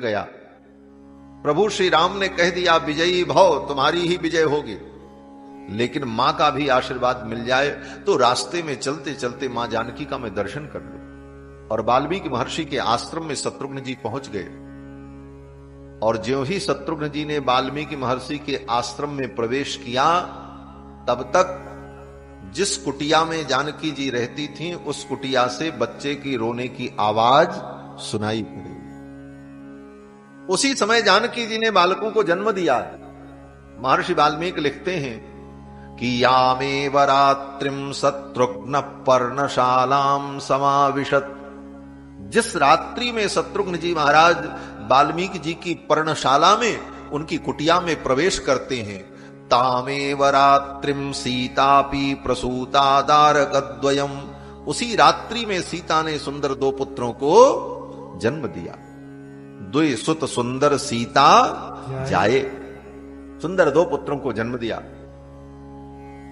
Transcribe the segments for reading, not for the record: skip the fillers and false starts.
गया। प्रभु श्री राम ने कह दिया विजयी भव, तुम्हारी ही विजय होगी, लेकिन मां का भी आशीर्वाद मिल जाए तो रास्ते में चलते चलते मां जानकी का मैं दर्शन कर लूं। और वाल्मीकि महर्षि के आश्रम में शत्रुघ्न जी पहुंच गए। और ज्यों ही शत्रुघ्न जी ने वाल्मीकि महर्षि के आश्रम में प्रवेश किया, तब तक जिस कुटिया में जानकी जी रहती थीं, उस कुटिया से बच्चे की रोने की आवाज सुनाई पड़ी। उसी समय जानकी जी ने बालकों को जन्म दिया। महर्षि वाल्मीकि लिखते हैं कि यामेव रात्रिम शत्रुघ्न पर्णशालाम समाविशत। जिस रात्रि में शत्रुघ्न जी महाराज वाल्मीकि जी की पर्णशाला में, उनकी कुटिया में प्रवेश करते हैं, तामेव रात्रिम सीतापि प्रसूता दारकद्वयम। उसी रात्रि में सीता ने सुंदर दो पुत्रों को जन्म दिया। द्वि सुत सुंदर सीता जाए, सुंदर दो पुत्रों को जन्म दिया।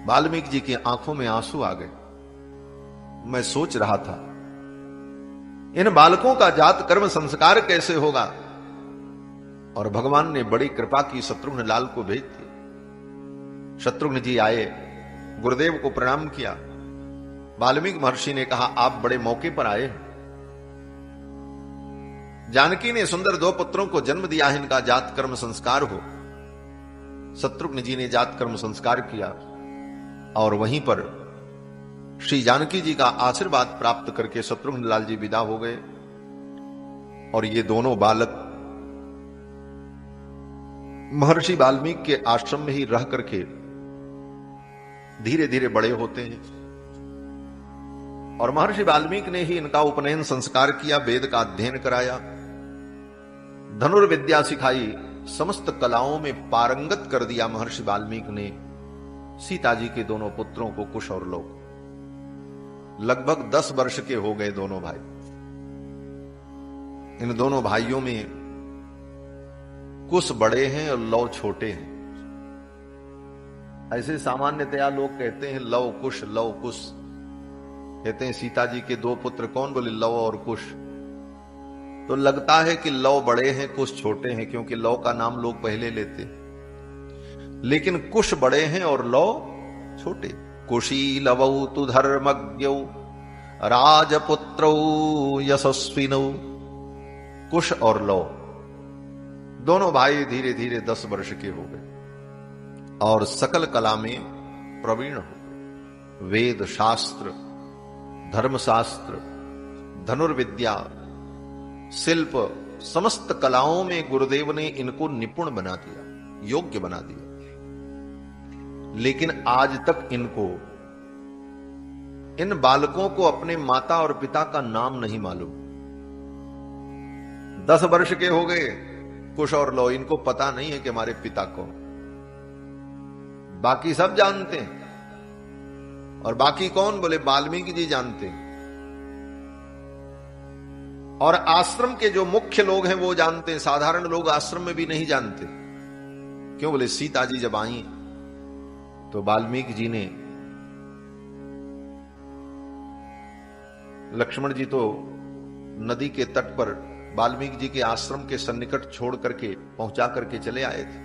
वाल्मीकि जी की आंखों में आंसू आ गए। मैं सोच रहा था इन बालकों का जात कर्म संस्कार कैसे होगा, और भगवान ने बड़ी कृपा की, शत्रुघ्न लाल को भेज दिया। शत्रुघ्न जी आए, गुरुदेव को प्रणाम किया। वाल्मीकि महर्षि ने कहा आप बड़े मौके पर आए हैं। जानकी ने सुंदर दो पुत्रों को जन्म दिया है, इनका जात कर्म संस्कार हो। शत्रुघ्न जी ने जात कर्म संस्कार किया और वहीं पर श्री जानकी जी का आशीर्वाद प्राप्त करके शत्रुघ्न लाल जी विदा हो गए। और ये दोनों बालक महर्षि वाल्मीकि के आश्रम में ही रह करके धीरे धीरे बड़े होते हैं। और महर्षि वाल्मीकि ने ही इनका उपनयन संस्कार किया, वेद का अध्ययन कराया, धनुर्विद्या सिखाई, समस्त कलाओं में पारंगत कर दिया महर्षि वाल्मीकि ने सीता जी के दोनों पुत्रों को, कुश और लव। लगभग 10 वर्ष के हो गए दोनों भाई। इन दोनों भाइयों में कुश बड़े हैं और लव छोटे हैं। ऐसे सामान्यतया लोग कहते हैं लव कुश, लव कुश। कहते हैं सीता जी के दो पुत्र कौन, बोले लव और कुश। तो लगता है कि लव बड़े हैं, कुश छोटे हैं, क्योंकि लव का नाम लोग पहले लेते, लेकिन कुश बड़े हैं और लव छोटे। कुशी लवौ तु धर्मज्ञौ राजपुत्रौ यशस्विनौ। कुश और लव दोनों भाई धीरे धीरे 10 वर्ष के हो गए और सकल कला में प्रवीण हो गए। वेद शास्त्र, धर्मशास्त्र, धनुर्विद्या, शिल्प, समस्त कलाओं में गुरुदेव ने इनको निपुण बना दिया, योग्य बना दिया। लेकिन आज तक इन बालकों को अपने माता और पिता का नाम नहीं मालूम। 10 वर्ष के हो गए कुश और लव, इनको पता नहीं है कि हमारे पिता कौन। बाकी सब जानते हैं। और बाकी कौन, बोले वाल्मीकि जी जानते हैं। और आश्रम के जो मुख्य लोग हैं वो जानते हैं, साधारण लोग आश्रम में भी नहीं जानते। क्यों, बोले सीता जी जब आई तो वाल्मीकि जी ने, लक्ष्मण जी तो नदी के तट पर वाल्मीकि जी के आश्रम के सन्निकट छोड़ करके पहुंचा करके चले आए थे।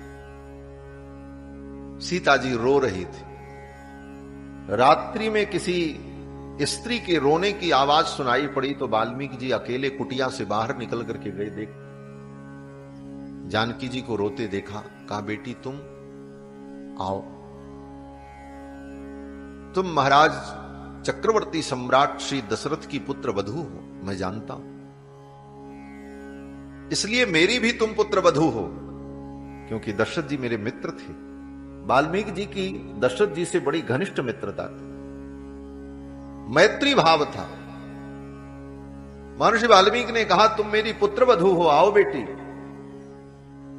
सीता जी रो रही थी। रात्रि में किसी स्त्री के रोने की आवाज सुनाई पड़ी तो वाल्मीकि जी अकेले कुटिया से बाहर निकल करके गए। देख जानकी जी को रोते देखा, कहा बेटी तुम आओ, तुम महाराज चक्रवर्ती सम्राट श्री दशरथ की पुत्र वधू हो, मैं जानता हूं, इसलिए मेरी भी तुम पुत्र वधू हो। क्योंकि दशरथ जी मेरे मित्र थे। वाल्मीकि जी की दशरथ जी से बड़ी घनिष्ठ मित्रता थी, मैत्री भाव था। महर्षि वाल्मीकि ने कहा तुम मेरी पुत्र वधू हो, आओ बेटी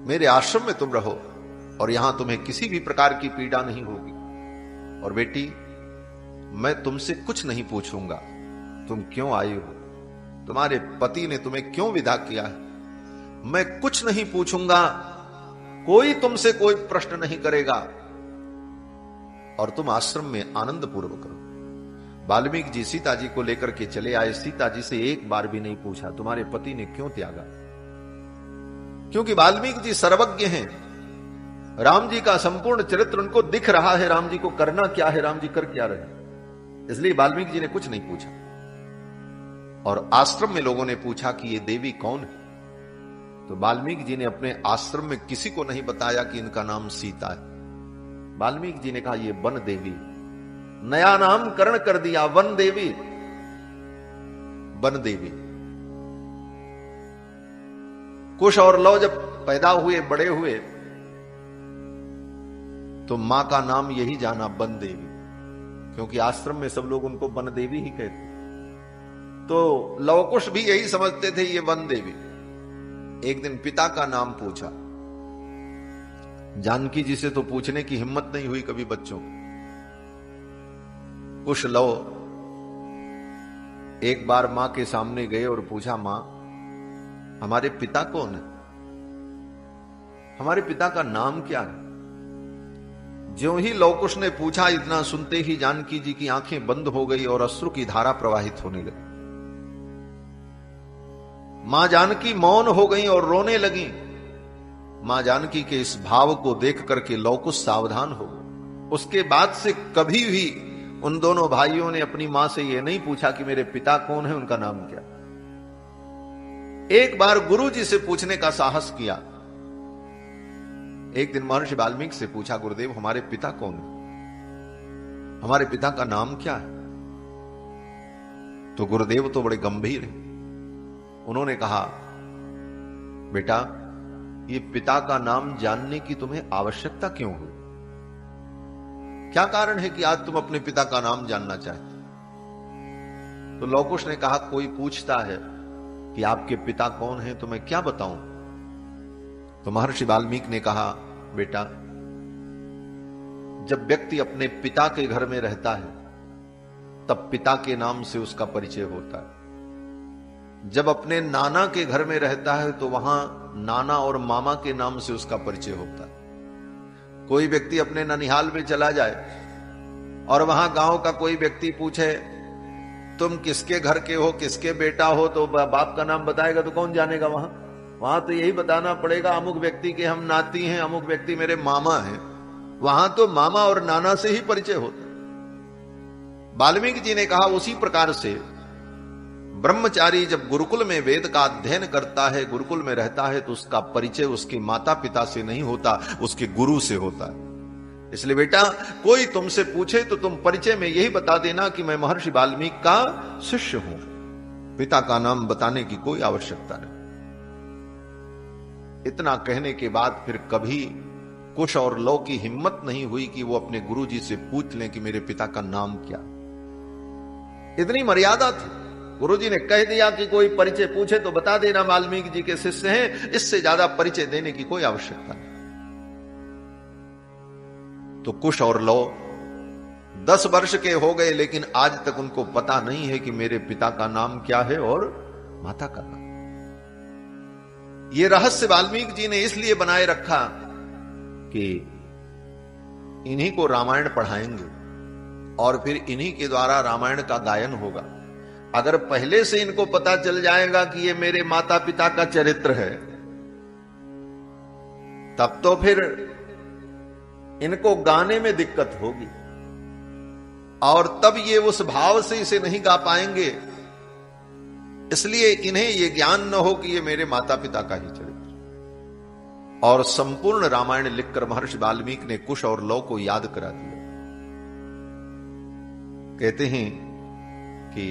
मेरे आश्रम में तुम रहो और यहां तुम्हें किसी भी प्रकार की पीड़ा नहीं होगी। और बेटी मैं तुमसे कुछ नहीं पूछूंगा तुम क्यों आई हो, तुम्हारे पति ने तुम्हें क्यों विदा किया है, मैं कुछ नहीं पूछूंगा, कोई तुमसे कोई प्रश्न नहीं करेगा और तुम आश्रम में आनंद पूर्वक रहो। वाल्मीकि जी सीता जी को लेकर के चले आए। सीता जी से एक बार भी नहीं पूछा तुम्हारे पति ने क्यों त्यागा, क्योंकि वाल्मीकि जी सर्वज्ञ हैं। राम जी का संपूर्ण चरित्र उनको दिख रहा है, राम जी को करना क्या है, राम जी कर क्या रहे। इसलिए वाल्मीकि जी ने कुछ नहीं पूछा। और आश्रम में लोगों ने पूछा कि ये देवी कौन है, तो वाल्मीकि जी ने अपने आश्रम में किसी को नहीं बताया कि इनका नाम सीता है। वाल्मीकि जी ने कहा ये वन देवी, नया नामकरण कर दिया, वन देवी, वन देवी। कुश और लव जब पैदा हुए, बड़े हुए, तो मां का नाम यही जाना, वन देवी, क्योंकि आश्रम में सब लोग उनको वन देवी ही कहते। तो लवकुश भी यही समझते थे ये वन देवी। एक दिन पिता का नाम पूछा। जानकी जी से तो पूछने की हिम्मत नहीं हुई कभी बच्चों। कुश लव एक बार मां के सामने गए और पूछा, मां हमारे पिता कौन है, हमारे पिता का नाम क्या है। ज्यों ही लवकुश ने पूछा, इतना सुनते ही जानकी जी की आंखें बंद हो गई और अश्रु की धारा प्रवाहित होने लगी। मां जानकी मौन हो गई और रोने लगी। मां जानकी के इस भाव को देख करके लवकुश सावधान हो गए। उसके बाद से कभी भी उन दोनों भाइयों ने अपनी मां से यह नहीं पूछा कि मेरे पिता कौन है, उनका नाम क्या। एक बार गुरु जी से पूछने का साहस किया। एक दिन महर्षि वाल्मीकि से पूछा, गुरुदेव हमारे पिता कौन है, हमारे पिता का नाम क्या है। तो गुरुदेव तो बड़े गंभीर हैं। उन्होंने कहा, बेटा ये पिता का नाम जानने की तुम्हें आवश्यकता क्यों हुई, क्या कारण है कि आज तुम अपने पिता का नाम जानना चाहते। तो लवकुश ने कहा, कोई पूछता है कि आपके पिता कौन हैं तो मैं क्या बताऊं। तो महर्षि वाल्मीकि ने कहा, बेटा जब व्यक्ति अपने पिता के घर में रहता है तब पिता के नाम से उसका परिचय होता है। जब अपने नाना के घर में रहता है तो वहां नाना और मामा के नाम से उसका परिचय होता है। कोई व्यक्ति अपने ननिहाल में चला जाए और वहां गांव का कोई व्यक्ति पूछे तुम किसके घर के हो, किसके बेटा हो, तो बाप का नाम बताएगा तो कौन जानेगा। वहां तो यही बताना पड़ेगा, अमुक व्यक्ति के हम नाती हैं, अमुक व्यक्ति मेरे मामा हैं। वहां तो मामा और नाना से ही परिचय होता। वाल्मीकि जी ने कहा, उसी प्रकार से ब्रह्मचारी जब गुरुकुल में वेद का अध्ययन करता है, गुरुकुल में रहता है, तो उसका परिचय उसके माता पिता से नहीं होता, उसके गुरु से होता है। इसलिए बेटा कोई तुमसे पूछे तो तुम परिचय में यही बता देना कि मैं महर्षि वाल्मीकि का शिष्य हूं। पिता का नाम बताने की कोई आवश्यकता नहीं। इतना कहने के बाद फिर कभी कुश और लव की हिम्मत नहीं हुई कि वो अपने गुरु जी से पूछ लें कि मेरे पिता का नाम क्या। इतनी मर्यादा थी। गुरु जी ने कह दिया कि कोई परिचय पूछे तो बता देना वाल्मीकि जी के शिष्य हैं, इससे ज्यादा परिचय देने की कोई आवश्यकता नहीं। तो कुश और लव 10 वर्ष के हो गए, लेकिन आज तक उनको पता नहीं है कि मेरे पिता का नाम क्या है और माता का नाम। ये रहस्य वाल्मीकि जी ने इसलिए बनाए रखा कि इन्हीं को रामायण पढ़ाएंगे और फिर इन्हीं के द्वारा रामायण का गायन होगा। अगर पहले से इनको पता चल जाएगा कि ये मेरे माता पिता का चरित्र है, तब तो फिर इनको गाने में दिक्कत होगी और तब ये उस भाव से इसे नहीं गा पाएंगे। इसलिए इन्हें ये ज्ञान न हो कि ये मेरे माता पिता का ही चरित्र। और संपूर्ण रामायण लिखकर महर्षि वाल्मीकि ने कुश और लव को याद करा दिया। कहते हैं कि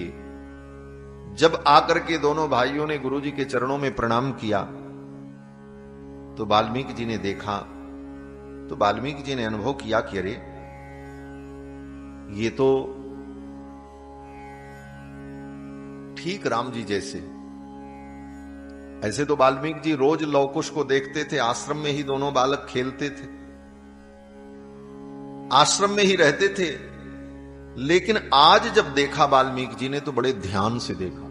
जब आकर के दोनों भाइयों ने गुरुजी के चरणों में प्रणाम किया तो वाल्मीकि जी ने देखा, तो वाल्मीकि जी ने अनुभव किया कि अरे ये तो ठीक राम जी जैसे। ऐसे तो वाल्मीकि जी रोज लवकुश को देखते थे, आश्रम में ही दोनों बालक खेलते थे, आश्रम में ही रहते थे। लेकिन आज जब देखा वाल्मीकि जी ने तो बड़े ध्यान से देखा।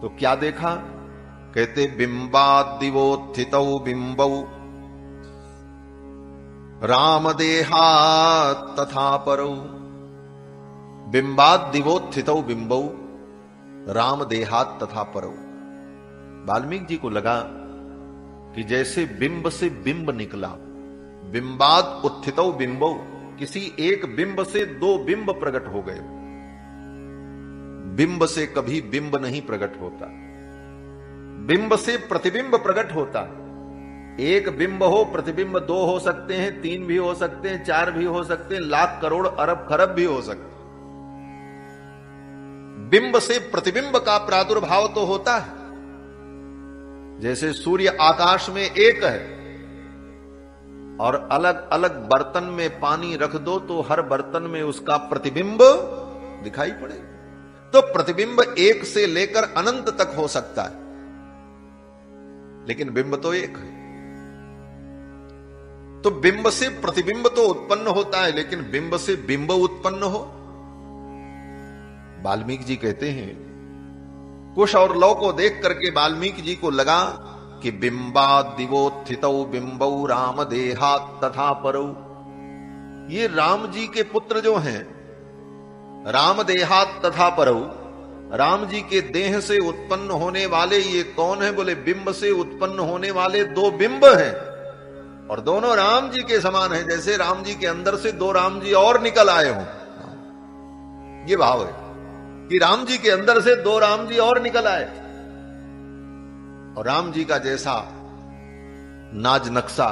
तो क्या देखा? कहते बिंबाद दिवोत्थितौ बिंबौ राम देहात् तथा परौ। बिंबाद दिवोत्थितौ बिंबौ राम देहात् तथा परौ। वाल्मीकि जी को लगा कि जैसे बिंब से बिंब निकला, बिंबात उत्थितौ बिंबौ, किसी एक बिंब से दो बिंब प्रकट हो गए। बिंब से कभी बिंब नहीं प्रकट होता, बिंब से प्रतिबिंब प्रकट होता। एक बिंब हो, प्रतिबिंब दो हो सकते हैं, तीन भी हो सकते हैं, चार भी हो सकते हैं, लाख करोड़ अरब खरब भी हो सकते हैं। बिंब से प्रतिबिंब का प्रादुर्भाव तो होता है। जैसे सूर्य आकाश में एक है और अलग अलग बर्तन में पानी रख दो तो हर बर्तन में उसका प्रतिबिंब दिखाई पड़ेगा। तो प्रतिबिंब एक से लेकर अनंत तक हो सकता है, लेकिन बिंब तो एक है। तो बिंब से प्रतिबिंब तो उत्पन्न होता है, लेकिन बिंब से बिंब उत्पन्न हो। वाल्मीकि जी कहते हैं, कुश और लौ को देख करके वाल्मीकि जी को लगा कि बिंबा दिवोत्थितौ बिंबौ राम देहात तथा परौ। ये राम जी के पुत्र जो हैं, राम देहात तथा परौ, राम जी के देह से उत्पन्न होने वाले ये कौन है? बोले बिंब से उत्पन्न होने वाले दो बिंब हैं और दोनों राम जी के समान है। जैसे राम जी के अंदर से दो राम जी और निकल आए हों, ये भाव है कि राम जी के अंदर से दो राम जी और निकल आए। और राम जी का जैसा नाज नक्शा,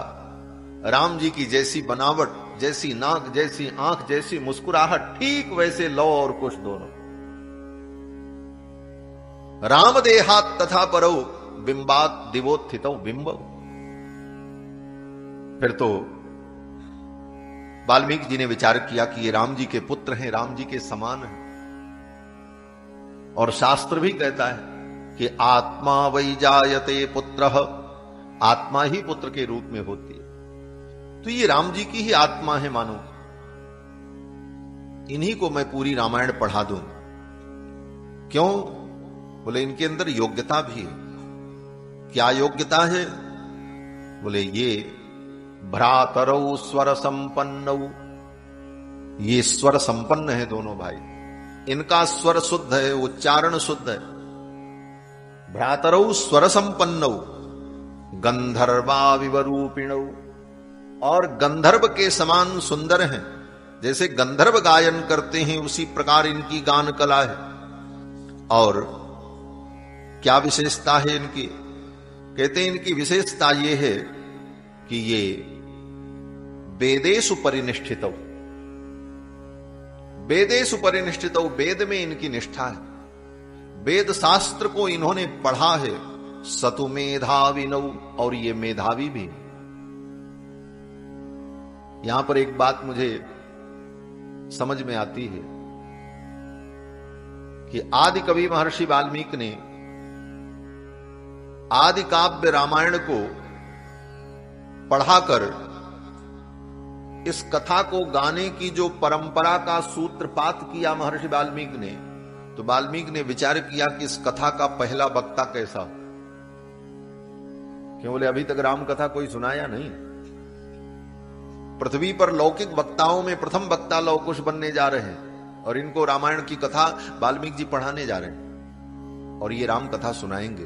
राम जी की जैसी बनावट, जैसी नाक, जैसी आंख, जैसी मुस्कुराहट, ठीक वैसे लौ और कुश दोनों। राम देहात तथा परौ बिंबात दिवोत्थितौ बिंबौ। फिर तो वाल्मीकि जी ने विचार किया कि ये राम जी के पुत्र हैं, राम जी के समान हैं। और शास्त्र भी कहता है कि आत्मा वै जायते पुत्रः, आत्मा ही पुत्र के रूप में होती है। तो ये राम जी की ही आत्मा है मानो। इन्हीं को मैं पूरी रामायण पढ़ा दूं। क्यों? बोले इनके अंदर योग्यता भी है। क्या योग्यता है? बोले ये भ्रातरौ स्वर संपन्नौ, ये स्वर संपन्न है दोनों भाई। इनका स्वर शुद्ध है, उच्चारण शुद्ध है। भ्रातरौ स्वर संपन्नौ गंधर्वाविव रूपिणौ, और गंधर्व के समान सुंदर हैं। जैसे गंधर्व गायन करते हैं उसी प्रकार इनकी गान कला है। और क्या विशेषता है इनकी? कहते हैं इनकी विशेषता ये है कि ये वेदेषु परिनिष्ठितौ, वेदेषु परिनिष्ठितौ, वेद में इनकी निष्ठा है। वेद शास्त्र को इन्होंने पढ़ा है। सतु मेधाविनौ, और ये मेधावी भी। यहां पर एक बात मुझे समझ में आती है कि आदि कवि महर्षि वाल्मीकि ने आदि काव्य रामायण को पढ़ाकर इस कथा को गाने की जो परंपरा का सूत्रपात किया महर्षि वाल्मीकि ने, तो वाल्मीकि ने विचार किया कि इस कथा का पहला वक्ता कैसा। क्यों? बोले अभी तक राम कथा कोई सुनाया नहीं। पृथ्वी पर लौकिक वक्ताओं में प्रथम वक्ता लव कुश बनने जा रहे हैं और इनको रामायण की कथा वाल्मीकि जी पढ़ाने जा रहे हैं और ये राम कथा सुनाएंगे।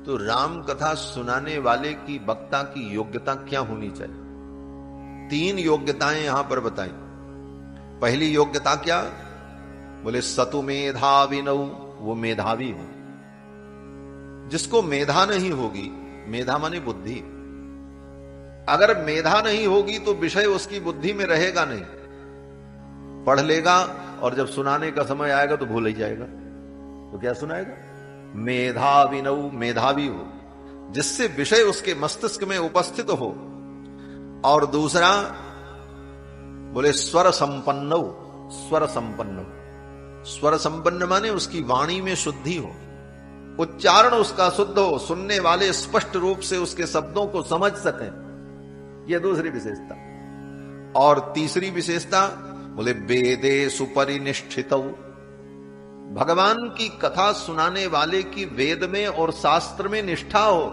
तो राम कथा सुनाने वाले की वक्ता की योग्यता क्या होनी चाहिए? 3 योग्यताएं यहां पर बताई। पहली योग्यता क्या? बोले सतु मेधाविनौ, वो मेधावी हो। जिसको मेधा नहीं होगी, मेधा माने बुद्धि, अगर मेधा नहीं होगी तो विषय उसकी बुद्धि में रहेगा नहीं। पढ़ लेगा और जब सुनाने का समय आएगा तो भूल ही जाएगा। तो क्या सुनाएगा? मेधाविनौ, मेधावी हो, जिससे विषय उसके मस्तिष्क में उपस्थित हो। और दूसरा बोले स्वर संपन्न, स्वर संपन्न। स्वर संपन्न माने उसकी वाणी में शुद्धि हो, उच्चारण उसका शुद्ध हो, सुनने वाले स्पष्ट रूप से उसके शब्दों को समझ सकें। यह दूसरी विशेषता। और तीसरी विशेषता बोले वेदेषु परिनिष्ठितौ, भगवान की कथा सुनाने वाले की वेद में और शास्त्र में निष्ठा हो।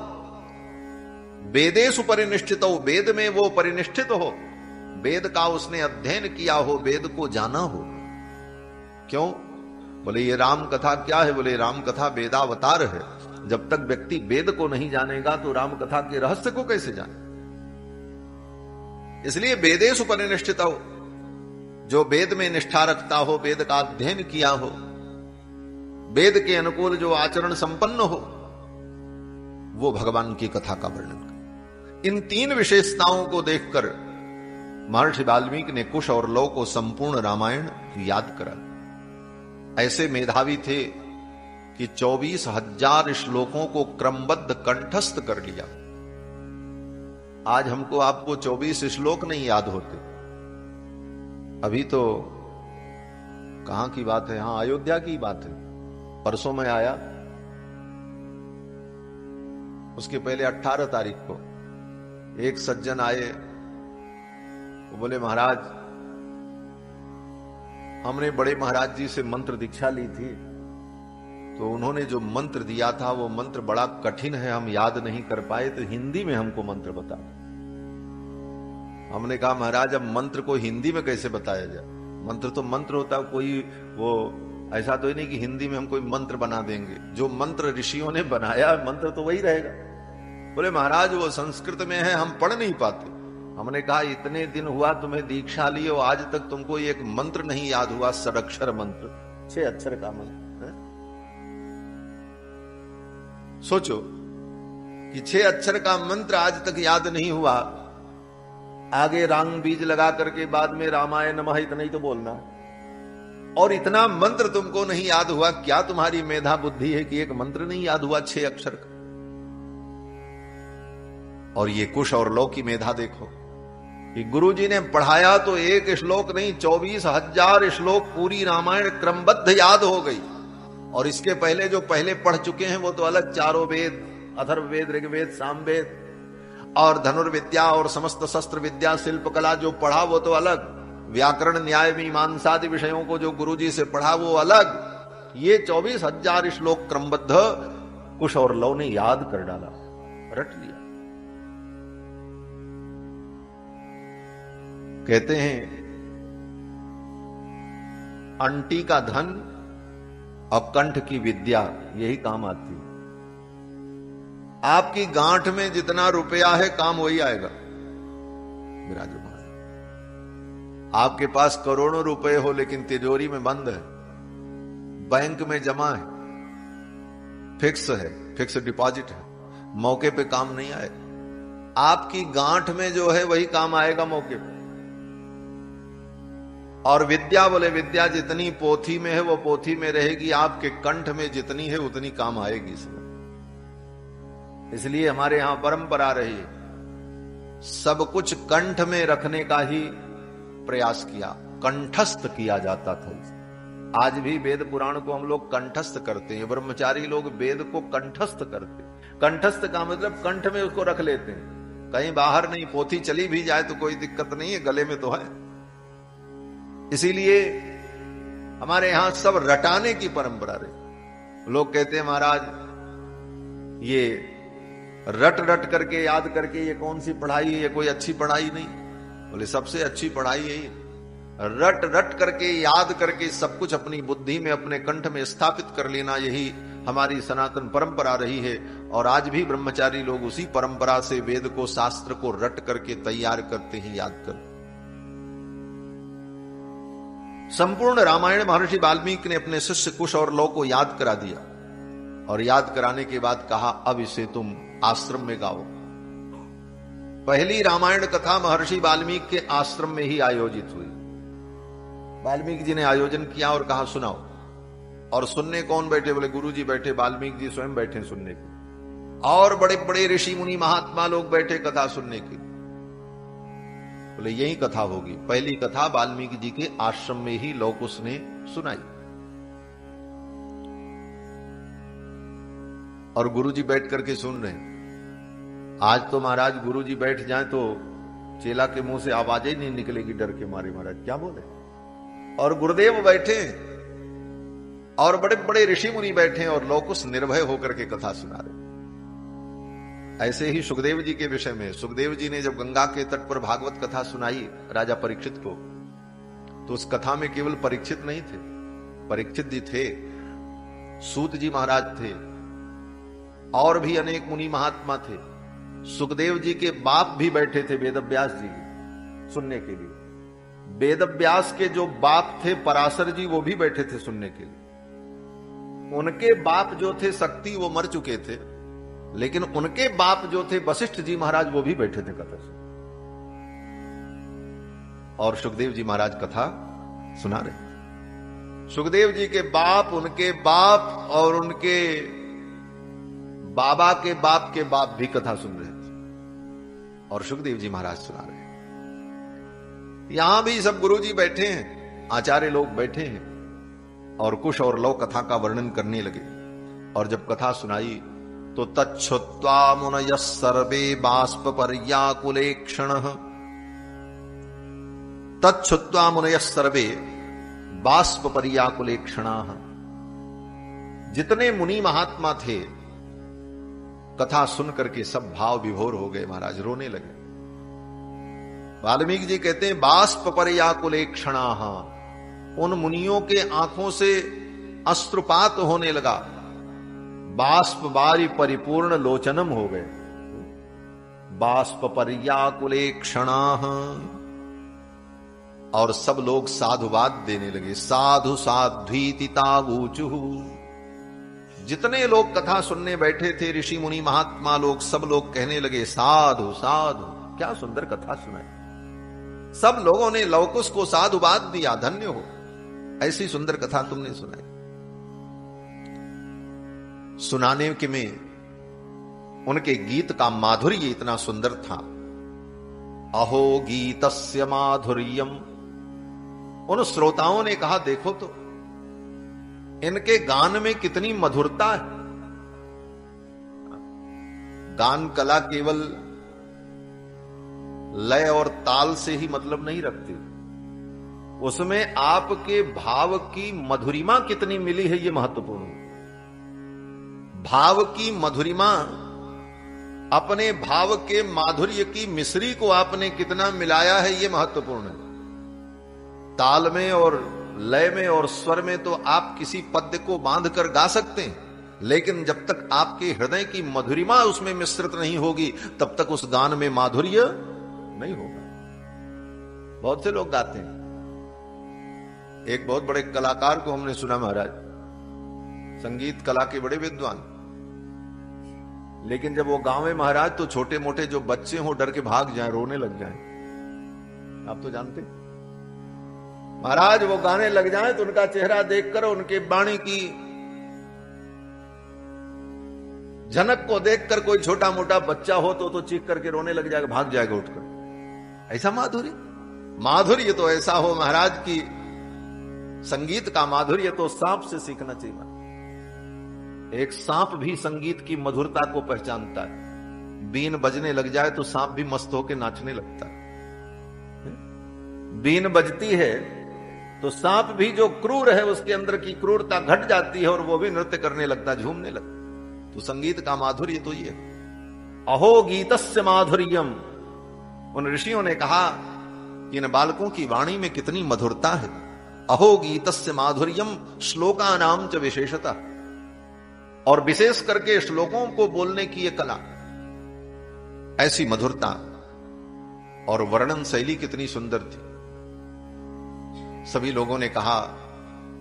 वेदेषु परिनिष्ठितौ, वेद में वो परिनिष्ठित हो, वेद का उसने अध्ययन किया हो, वेद को जाना हो। क्यों? बोले ये राम कथा क्या है? बोले राम कथा वेदावतार है। जब तक व्यक्ति वेद को नहीं जानेगा तो राम कथा के रहस्य को कैसे जाने। इसलिए वेदेषु परिनिष्ठित हो, जो वेद में निष्ठा रखता हो, वेद का अध्ययन किया हो, वेद के अनुकूल जो आचरण संपन्न हो, वो भगवान की कथा का वर्णन करे। इन तीन विशेषताओं को देखकर महर्षि वाल्मीकि ने कुश और लव को संपूर्ण रामायण याद करा। ऐसे मेधावी थे कि 24,000 श्लोकों को क्रमबद्ध कंठस्थ कर लिया। आज हमको आपको 24 श्लोक नहीं याद होते। अभी तो कहां की बात है, यहां अयोध्या की बात है। परसों में आया, उसके पहले 18 तारीख को एक सज्जन आए, वो बोले महाराज हमने बड़े महाराज जी से मंत्र दीक्षा ली थी, तो उन्होंने जो मंत्र दिया था वो मंत्र बड़ा कठिन है, हम याद नहीं कर पाए, तो हिंदी में हमको मंत्र बता। हमने कहा महाराज अब मंत्र को हिंदी में कैसे बताया जाए, मंत्र तो मंत्र होता है, कोई वो ऐसा तो ही नहीं कि हिंदी में हम कोई मंत्र बना देंगे। जो मंत्र ऋषियों ने बनाया मंत्र तो वही रहेगा। बोले महाराज वो संस्कृत में है, हम पढ़ नहीं पाते। हमने कहा इतने दिन हुआ तुम्हें दीक्षा ली और आज तक तुमको एक मंत्र नहीं याद हुआ, षडक्षर मंत्र, 6 अक्षर का मंत्र है? सोचो कि 6 अक्षर का मंत्र आज तक याद नहीं हुआ, आगे रांग बीज लगा करके बाद में रामाय नमः इतना ही तो बोलना, और इतना मंत्र तुमको नहीं याद हुआ। क्या तुम्हारी मेधा बुद्धि है कि एक मंत्र नहीं याद हुआ 6 अक्षर का? और ये कुश और लव की मेधा देखो कि गुरुजी ने पढ़ाया तो एक श्लोक नहीं, 24,000 श्लोक पूरी रामायण क्रमबद्ध याद हो गई। और इसके पहले जो पहले पढ़ चुके हैं वो तो अलग, चारों वेद, अथर्ववेद, ऋग्वेद, सामवेद, और धनुर्विद्या और समस्त शस्त्र विद्या, शिल्पकला जो पढ़ा वो तो अलग, व्याकरण, न्याय, मीमांसादि विषयों को जो गुरुजी से पढ़ा वो अलग। ये 24,000 श्लोक क्रमबद्ध कुश और लव ने याद कर डाला, रट लिया। कहते हैं अंटी का धन और कंठ की विद्या यही काम आती है। आपकी गांठ में जितना रुपया है काम वही आएगा। विराजमान आपके पास करोड़ों रुपए हो लेकिन तिजोरी में बंद है, बैंक में जमा है, फिक्स है, फिक्स डिपॉजिट है, मौके पे काम नहीं आएगा। आपकी गांठ में जो है वही काम आएगा मौके पे। और विद्या, बोले विद्या जितनी पोथी में है वो पोथी में रहेगी, आपके कंठ में जितनी है उतनी काम आएगी इसमें। इसलिए हमारे यहां परंपरा रही, सब कुछ कंठ में रखने का ही प्रयास किया, कंठस्थ किया जाता था। आज भी वेद पुराण को हम लोग कंठस्थ करते हैं, ब्रह्मचारी लोग वेद को कंठस्थ करते। कंठस्थ का मतलब कंठ में उसको रख लेते हैं, कहीं बाहर नहीं, पोथी चली भी जाए तो कोई दिक्कत नहीं है, गले में तो है। इसीलिए हमारे यहां सब रटाने की परंपरा रही। लोग कहते हैं महाराज ये रट रट करके याद करके ये कौन सी पढ़ाई है, ये कोई अच्छी पढ़ाई नहीं। बोले सबसे अच्छी पढ़ाई यही, रट रट करके याद करके सब कुछ अपनी बुद्धि में, अपने कंठ में स्थापित कर लेना, यही हमारी सनातन परंपरा रही है। और आज भी ब्रह्मचारी लोग उसी परंपरा से वेद को, शास्त्र को रट करके तैयार करते हैं, याद कर। संपूर्ण रामायण महर्षि वाल्मीकि ने अपने शिष्य कुश और लव को याद करा दिया, और याद कराने के बाद कहा अब इसे तुम आश्रम में गाओ। पहली रामायण कथा महर्षि वाल्मीकि के आश्रम में ही आयोजित हुई। वाल्मीकि जी ने आयोजन किया और कहा सुनाओ। और सुनने कौन बैठे? बोले गुरु जी बैठे, वाल्मीकि जी स्वयं बैठे सुनने के, और बड़े बड़े ऋषि मुनि महात्मा लोग बैठे कथा सुनने के। बोले यही कथा होगी। पहली कथा वाल्मीकि जी के आश्रम में ही लव कुश ने सुनाई। और गुरुजी बैठ करके सुन रहे हैं। आज तो महाराज गुरुजी बैठ जाए तो चेला के मुंह से आवाज ही नहीं निकलेगी डर के मारे, महाराज क्या बोले। और गुरुदेव बैठे और बड़े बड़े ऋषि मुनि बैठे और लव कुश निर्भय होकर के कथा सुना रहे। ऐसे ही सुखदेव जी के विषय में, सुखदेव जी ने जब गंगा के तट पर भागवत कथा सुनाई राजा परीक्षित को, तो उस कथा में केवल परीक्षित नहीं थे, परीक्षित जी थे, सूत जी महाराज थे, और भी अनेक मुनि महात्मा थे। सुखदेव जी के बाप भी बैठे थे वेदव्यास जी सुनने के लिए। वेदव्यास के जो बाप थे पराशर जी, वो भी बैठे थे सुनने के लिए। उनके बाप जो थे शक्ति, वो मर चुके थे, लेकिन उनके बाप जो थे वशिष्ठ जी महाराज, वो भी बैठे थे कथा सुन। और सुखदेव जी महाराज कथा सुना रहे। सुखदेव जी के बाप, उनके बाप और उनके बाबा के बाप भी कथा सुन रहे थे और सुखदेव जी महाराज सुना रहे हैं। यहां भी सब गुरु जी बैठे हैं, आचार्य लोग बैठे हैं और कुश और लव कथा का वर्णन करने लगे। और जब कथा सुनाई तो तच्छ्रुत्वा मुनयः सर्वे बाष्प पर्याकुलेक्षणः, तच्छ्रुत्वा मुनयः सर्वे बाष्प पर्याकुलेक्षणाः। जितने मुनि महात्मा थे कथा सुन करके सब भाव विभोर हो गए महाराज, रोने लगे। वाल्मीकि जी कहते हैं बाष्प पर्याकुलेक्षणाः, उन मुनियों के आंखों से अश्रुपात होने लगा। बाष्प बारी परिपूर्ण लोचनम हो गए। बाष्प पर्याकुलेक्षणाः, और सब लोग साधुवाद देने लगे। साधु साध्वीति तावूचुः। जितने लोग कथा सुनने बैठे थे, ऋषि मुनि महात्मा लोग, सब लोग कहने लगे साधु साधु, क्या सुंदर कथा सुनाई। सब लोगों ने लवकुश को साधुवाद दिया, धन्य हो, ऐसी सुंदर कथा तुमने सुनाई। सुनाने के में उनके गीत का माधुर्य इतना सुंदर था। अहो गीतस्य माधुर्यम। उन श्रोताओं ने कहा देखो तो इनके गान में कितनी मधुरता है। गान कला केवल लय और ताल से ही मतलब नहीं रखती, उसमें आपके भाव की मधुरिमा कितनी मिली है, ये महत्वपूर्ण है। भाव की मधुरिमा, अपने भाव के माधुर्य की मिश्री को आपने कितना मिलाया है, ये महत्वपूर्ण है। ताल में और लय में और स्वर में तो आप किसी पद्य को बांध कर गा सकते हैं, लेकिन जब तक आपके हृदय की मधुरिमा उसमें मिश्रित नहीं होगी तब तक उस गान में माधुर्य नहीं होगा। बहुत से लोग गाते हैं। एक बहुत बड़े कलाकार को हमने सुना महाराज, संगीत कला के बड़े विद्वान, लेकिन जब वो गावे महाराज तो छोटे मोटे जो बच्चे हों डर के भाग जाएं, रोने लग जाएं। आप तो जानते महाराज, वो गाने लग जाएं तो उनका चेहरा देखकर, उनके वाणी की झनक को देखकर कोई छोटा मोटा बच्चा हो तो चीख करके रोने लग जाएगा, भाग जाएगा उठकर। ऐसा माधुर्य, माधुर्य तो ऐसा हो महाराज की संगीत का माधुर्य तो सांप से सीखना चाहिए। एक सांप भी संगीत की मधुरता को पहचानता है। बीन बजने लग जाए तो सांप भी मस्त होकर नाचने लगता है। बीन बजती है तो सांप भी जो क्रूर है उसके अंदर की क्रूरता घट जाती है और वो भी नृत्य करने लगता, झूमने लगता। तो संगीत का माधुर्य तो ये। अहो गीतस्य माधुर्यम। उन ऋषियों ने कहा कि इन बालकों की वाणी में कितनी मधुरता है। अहो गीतस्य माधुर्यम श्लोका नाम च विशेषता। और विशेष करके श्लोकों को बोलने की ये कला, ऐसी मधुरता और वर्णन शैली कितनी सुंदर थी। सभी लोगों ने कहा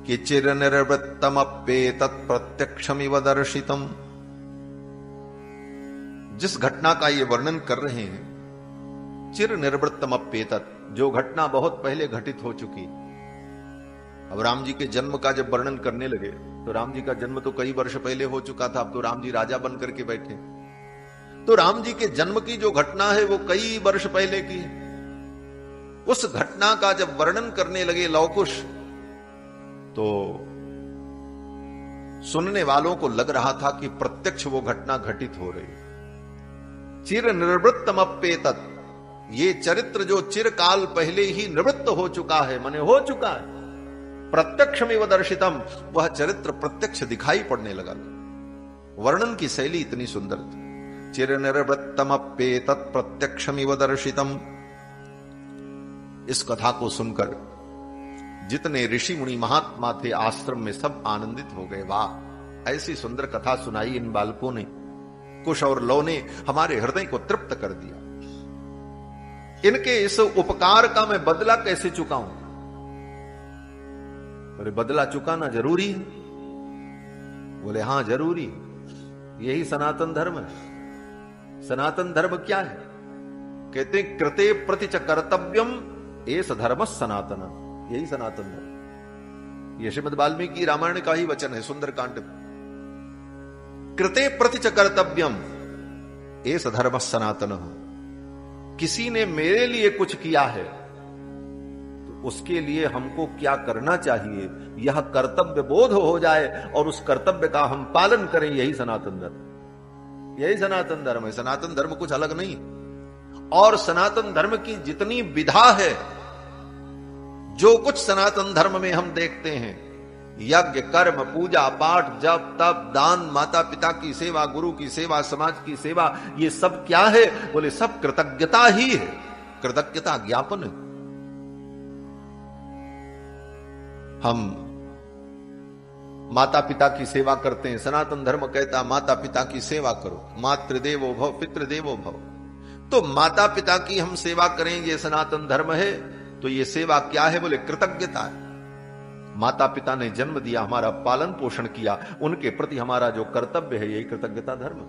कि चिर निर्वृत्तम अप्येतत् प्रत्यक्षमिव दर्शितम। जिस घटना का ये वर्णन कर रहे हैं, चिर निर्वृत्तम अप्येतत्, जो घटना बहुत पहले घटित हो चुकी। अब राम जी के जन्म का जब वर्णन करने लगे तो राम जी का जन्म तो कई वर्ष पहले हो चुका था। अब तो राम जी राजा बन करके बैठे, तो राम जी के जन्म की जो घटना है वो कई वर्ष पहले की है। उस घटना का जब वर्णन करने लगे लवकुश, तो सुनने वालों को लग रहा था कि प्रत्यक्ष वो घटना घटित हो रही। चिर निवृत्तमप्येतत्, ये चरित्र जो चिरकाल पहले ही निवृत्त हो चुका है, माने हो चुका है। प्रत्यक्षमेव दर्शितम, वह चरित्र प्रत्यक्ष दिखाई पड़ने लगा। वर्णन की शैली इतनी सुंदर थी। चिर निवृत्तमप्येतत् प्रत्यक्षमेव दर्शितम। इस कथा को सुनकर जितने ऋषि मुनि महात्मा थे आश्रम में सब आनंदित हो गए। वाह, ऐसी सुंदर कथा सुनाई इन बालकों ने, कुश और लौ ने हमारे हृदय को तृप्त कर दिया। इनके इस उपकार का मैं बदला कैसे चुकाऊं? बोले बदला चुकाना जरूरी है। बोले हां जरूरी, यही सनातन धर्म है। सनातन धर्म क्या है? कहते कृते प्रतिच कर्तव्यम एस धर्म सनातन, यही सनातन धर्म। यह श्रीमद् वाल्मीकि रामायण का ही वचन है, सुंदरकांड में। कृते प्रतिच कर्तव्यम एस धर्म सनातन। किसी ने मेरे लिए कुछ किया है तो उसके लिए हमको क्या करना चाहिए, यह कर्तव्य बोध हो जाए और उस कर्तव्य का हम पालन करें, यही सनातन धर्म। यही सनातन धर्म है। सनातन धर्म कुछ अलग नहीं। और सनातन धर्म की जितनी विधा है, जो कुछ सनातन धर्म में हम देखते हैं, यज्ञ कर्म पूजा पाठ जप तप दान माता पिता की सेवा गुरु की सेवा समाज की सेवा, ये सब क्या है? बोले सब कृतज्ञता ही है, कृतज्ञता ज्ञापन है। हम माता पिता की सेवा करते हैं, सनातन धर्म कहता माता पिता की सेवा करो, मातृदेवो भव पितृदेवो भव। तो माता पिता की हम सेवा करें, ये सनातन धर्म है। तो ये सेवा क्या है? बोले कृतज्ञता है। माता पिता ने जन्म दिया, हमारा पालन पोषण किया, उनके प्रति हमारा जो कर्तव्य है, यही कृतज्ञता धर्म।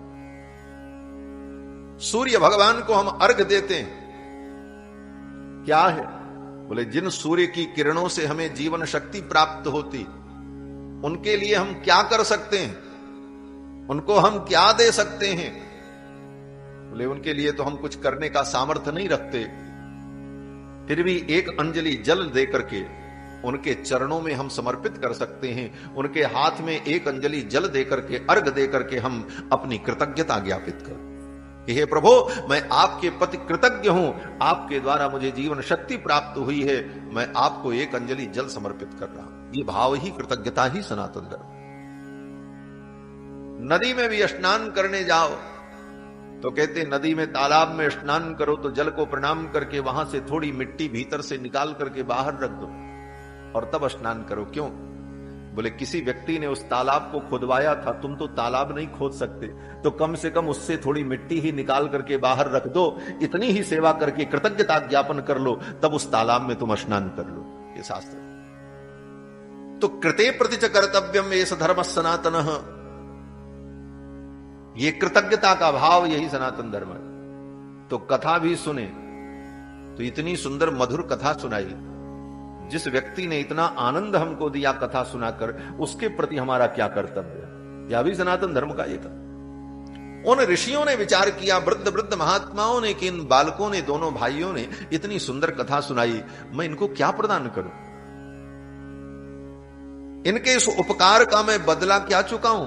सूर्य भगवान को हम अर्घ देते हैं, क्या है? बोले जिन सूर्य की किरणों से हमें जीवन शक्ति प्राप्त होती, उनके लिए हम क्या कर सकते हैं? उनको हम क्या दे सकते हैं? बोले उनके लिए तो हम कुछ करने का सामर्थ्य नहीं रखते, फिर भी एक अंजलि जल दे करके उनके चरणों में हम समर्पित कर सकते हैं। उनके हाथ में एक अंजलि जल दे करके, अर्घ दे करके हम अपनी कृतज्ञता ज्ञापित कर, हे प्रभु मैं आपके प्रति कृतज्ञ हूं, आपके द्वारा मुझे जीवन शक्ति प्राप्त हुई है, मैं आपको एक अंजलि जल समर्पित कर रहा हूं। ये भाव ही कृतज्ञता ही सनातन धर्म। नदी में भी स्नान करने जाओ तो कहते नदी में तालाब में स्नान करो तो जल को प्रणाम करके वहां से थोड़ी मिट्टी भीतर से निकाल करके बाहर रख दो और तब स्नान करो। क्यों? बोले किसी व्यक्ति ने उस तालाब को खुदवाया था, तुम तो तालाब नहीं खोद सकते, तो कम से कम उससे थोड़ी मिट्टी ही निकाल करके बाहर रख दो, इतनी ही सेवा करके कृतज्ञता ज्ञापन कर लो, तब उस तालाब में तुम स्नान कर लो। ये शास्त्र। तो कृते प्रतिच कर्तव्यम एष धर्म सनातन, ये कृतज्ञता का भाव यही सनातन धर्म है। तो कथा भी सुने तो इतनी सुंदर मधुर कथा सुनाई, जिस व्यक्ति ने इतना आनंद हमको दिया कथा सुनाकर, उसके प्रति हमारा क्या कर्तव्य है? यह भी सनातन धर्म का ये था। उन ऋषियों ने विचार किया, वृद्ध वृद्ध महात्माओं ने, कि इन बालकों ने, दोनों भाइयों ने इतनी सुंदर कथा सुनाई, मैं इनको क्या प्रदान करूं? इनके इस उपकार का मैं बदला क्या चुकाऊं?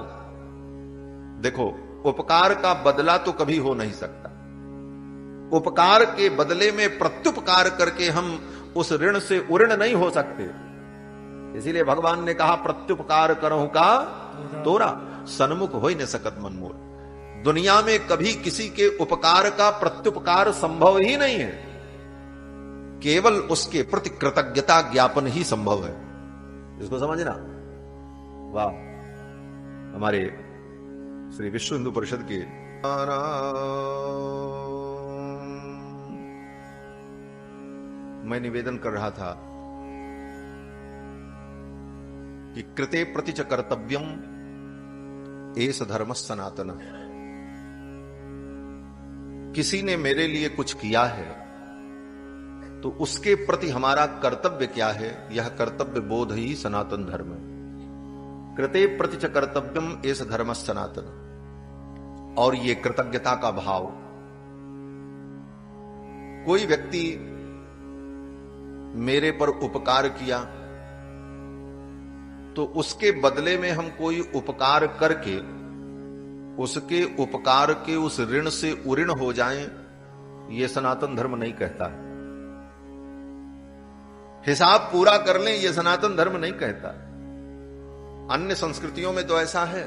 देखो, उपकार का बदला तो कभी हो नहीं सकता। उपकार के बदले में प्रत्युपकार करके हम उस ऋण से उऋण नहीं हो सकते। इसीलिए भगवान ने कहा प्रत्युपकार करहु का तोरा, सन्मुख हो ही न सकत मनमोर। दुनिया में कभी किसी के उपकार का प्रत्युपकार संभव ही नहीं है, केवल उसके प्रति कृतज्ञता ज्ञापन ही संभव है। इसको समझना। वाह, हमारे श्री विश्व हिंदू परिषद के मैं निवेदन कर रहा था कि कृते प्रतिच कर्तव्यम एष धर्म सनातन। किसी ने मेरे लिए कुछ किया है तो उसके प्रति हमारा कर्तव्य क्या है? यह कर्तव्य बोध ही सनातन धर्म है। कृते प्रतिच कर्तव्यम एष धर्म सनातन। और ये कृतज्ञता का भाव, कोई व्यक्ति मेरे पर उपकार किया तो उसके बदले में हम कोई उपकार करके उसके उपकार के उस ऋण से उऋण हो जाएं, यह सनातन धर्म नहीं कहता है। हिसाब पूरा कर लें, यह सनातन धर्म नहीं कहता। अन्य संस्कृतियों में तो ऐसा है,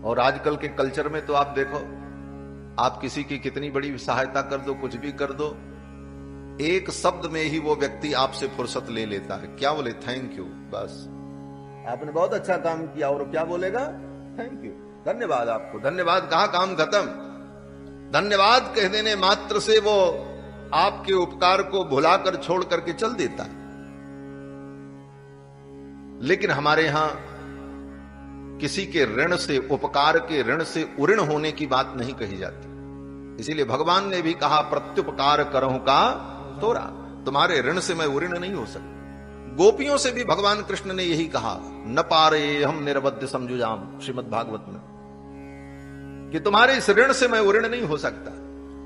और आजकल के कल्चर में तो आप देखो, आप किसी की कितनी बड़ी सहायता कर दो, कुछ भी कर दो, एक शब्द में ही वो व्यक्ति आपसे फुर्सत ले लेता है। क्या बोले? Thank you. बस आपने बहुत अच्छा काम किया, और क्या बोलेगा? Thank you. धन्यवाद आपको, धन्यवाद कहा, काम खत्म। धन्यवाद कह देने मात्र से वो आपके उपकार को भुलाकर छोड़ करके चल देता है। लेकिन हमारे यहां किसी के ऋण से, उपकार के ऋण से उऋण होने की बात नहीं कही जाती। इसीलिए भगवान ने भी कहा प्रत्युपकार करहु का तोरा, तुम्हारे ऋण से मैं उऋण नहीं हो सकता। गोपियों से भी भगवान कृष्ण ने यही कहा, न पारे हम निरवध्य समझुजाम, श्रीमद् भागवत में, कि तुम्हारे इस ऋण से मैं उऋण नहीं हो सकता।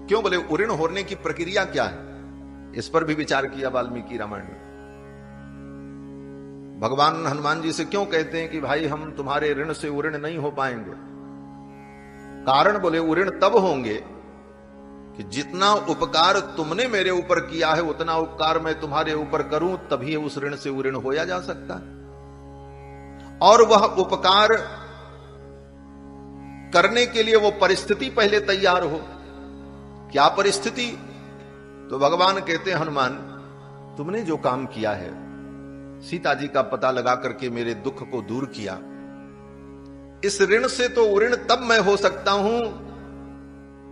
क्यों बोले, उऋण होने की प्रक्रिया क्या है, इस पर भी विचार किया वाल्मीकि रामायण में। भगवान हनुमान जी से क्यों कहते हैं कि भाई हम तुम्हारे ऋण से उऋण नहीं हो पाएंगे? कारण बोले, उऋण तब होंगे कि जितना उपकार तुमने मेरे ऊपर किया है उतना उपकार मैं तुम्हारे ऊपर करूं, तभी उस ऋण से उऋण होया जा सकता है। और वह उपकार करने के लिए वो परिस्थिति पहले तैयार हो। क्या परिस्थिति? तो भगवान कहते हैं, हनुमान तुमने जो काम किया है, सीता जी का पता लगा करके मेरे दुख को दूर किया, इस ऋण से तो उऋण तब मैं हो सकता हूं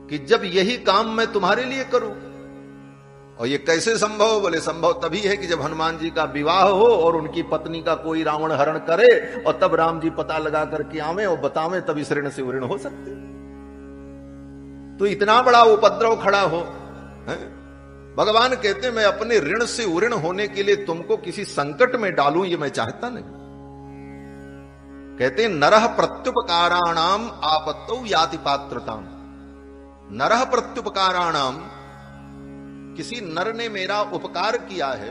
कि जब यही काम मैं तुम्हारे लिए करूं। और ये कैसे संभव? बोले संभव तभी है कि जब हनुमान जी का विवाह हो और उनकी पत्नी का कोई रावण हरण करे और तब राम जी पता लगा करके आवे और बतावे, तब इस ऋण से उऋण हो सकते। तो इतना बड़ा उपद्रव खड़ा हो, भगवान कहते मैं अपने ऋण से उऋण होने के लिए तुमको किसी संकट में डालूं, ये मैं चाहता नहीं। कहते नरह प्रत्युपकाराणाम आपत्तौ याति पात्रताम। नरह प्रत्युपकाराणाम, किसी नर ने मेरा उपकार किया है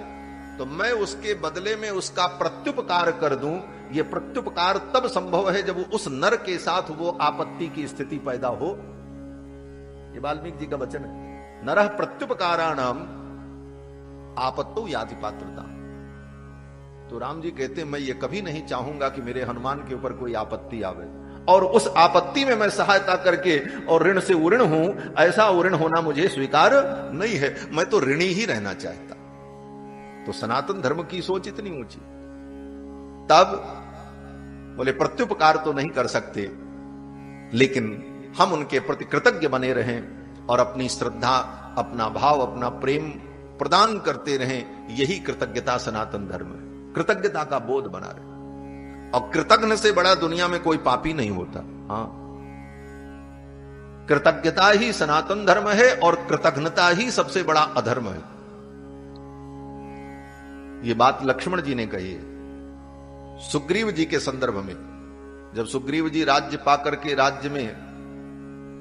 तो मैं उसके बदले में उसका प्रत्युपकार कर दूं। यह प्रत्युपकार तब संभव है जब उस नर के साथ वो आपत्ति की स्थिति पैदा हो। ये वाल्मीकि जी का वचन है, नरह प्रत्युपकाराणाम आपत्तौ याति पात्रता। तो राम जी कहते मैं ये कभी नहीं चाहूंगा कि मेरे हनुमान के ऊपर कोई आपत्ति आवे, और उस आपत्ति में मैं सहायता करके और ऋण से उऋण हूं, ऐसा उऋण होना मुझे स्वीकार नहीं है। मैं तो ऋणी ही रहना चाहता। तो सनातन धर्म की सोच इतनी ऊंची। तब बोले प्रत्युपकार तो नहीं कर सकते, लेकिन हम उनके प्रति कृतज्ञ बने रहें और अपनी श्रद्धा, अपना भाव, अपना प्रेम प्रदान करते रहें। यही कृतज्ञता सनातन धर्म है। कृतज्ञता का बोध बना रहे। और कृतज्ञ से बड़ा दुनिया में कोई पापी नहीं होता। हाँ, कृतज्ञता ही सनातन धर्म है और कृतज्ञता ही सबसे बड़ा अधर्म है। यह बात लक्ष्मण जी ने कही है सुग्रीव जी के संदर्भ में। जब सुग्रीव जी राज्य पाकर के राज्य में,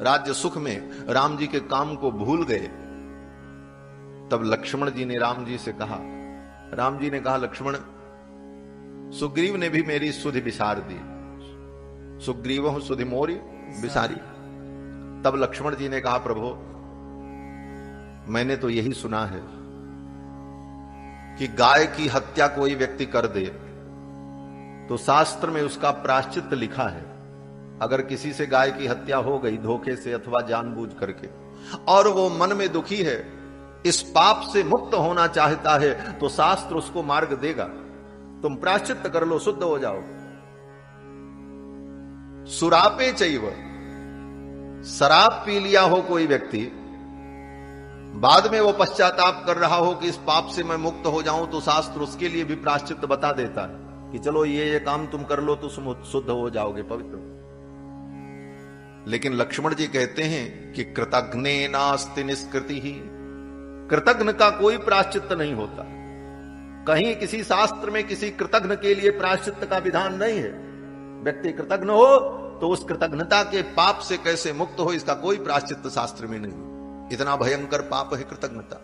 राज्य सुख में राम जी के काम को भूल गए, तब लक्ष्मण जी ने राम जी से कहा, राम जी ने कहा लक्ष्मण, सुग्रीव ने भी मेरी सुधि बिसार दी, सुग्रीव सुधि मोरी बिसारी। तब लक्ष्मण जी ने कहा, प्रभु मैंने तो यही सुना है कि गाय की हत्या कोई व्यक्ति कर दे तो शास्त्र में उसका प्रायश्चित लिखा है। अगर किसी से गाय की हत्या हो गई धोखे से अथवा जानबूझ करके, और वो मन में दुखी है, इस पाप से मुक्त होना चाहता है, तो शास्त्र उसको मार्ग देगा। तुम प्रायश्चित कर लो, शुद्ध हो जाओ। सुरापे चैव, शराब पी लिया हो कोई व्यक्ति, बाद में वो पश्चाताप कर रहा हो कि इस पाप से मैं मुक्त हो जाऊं, तो शास्त्र उसके लिए भी प्रायश्चित बता देता है कि चलो ये काम तुम कर लो तो शुद्ध हो जाओगे, पवित्र। लेकिन लक्ष्मण जी कहते हैं कि कृतघ्ने नास्ति निष्कृति ही, कृतघ्न का कोई प्रायश्चित नहीं होता। कहीं किसी शास्त्र में किसी कृतघ्न के लिए प्रायश्चित का विधान नहीं है। व्यक्ति कृतघ्न हो तो उस कृतघ्नता के पाप से कैसे मुक्त हो, इसका कोई प्रायश्चित शास्त्र में नहीं। इतना भयंकर पाप है कृतघ्नता।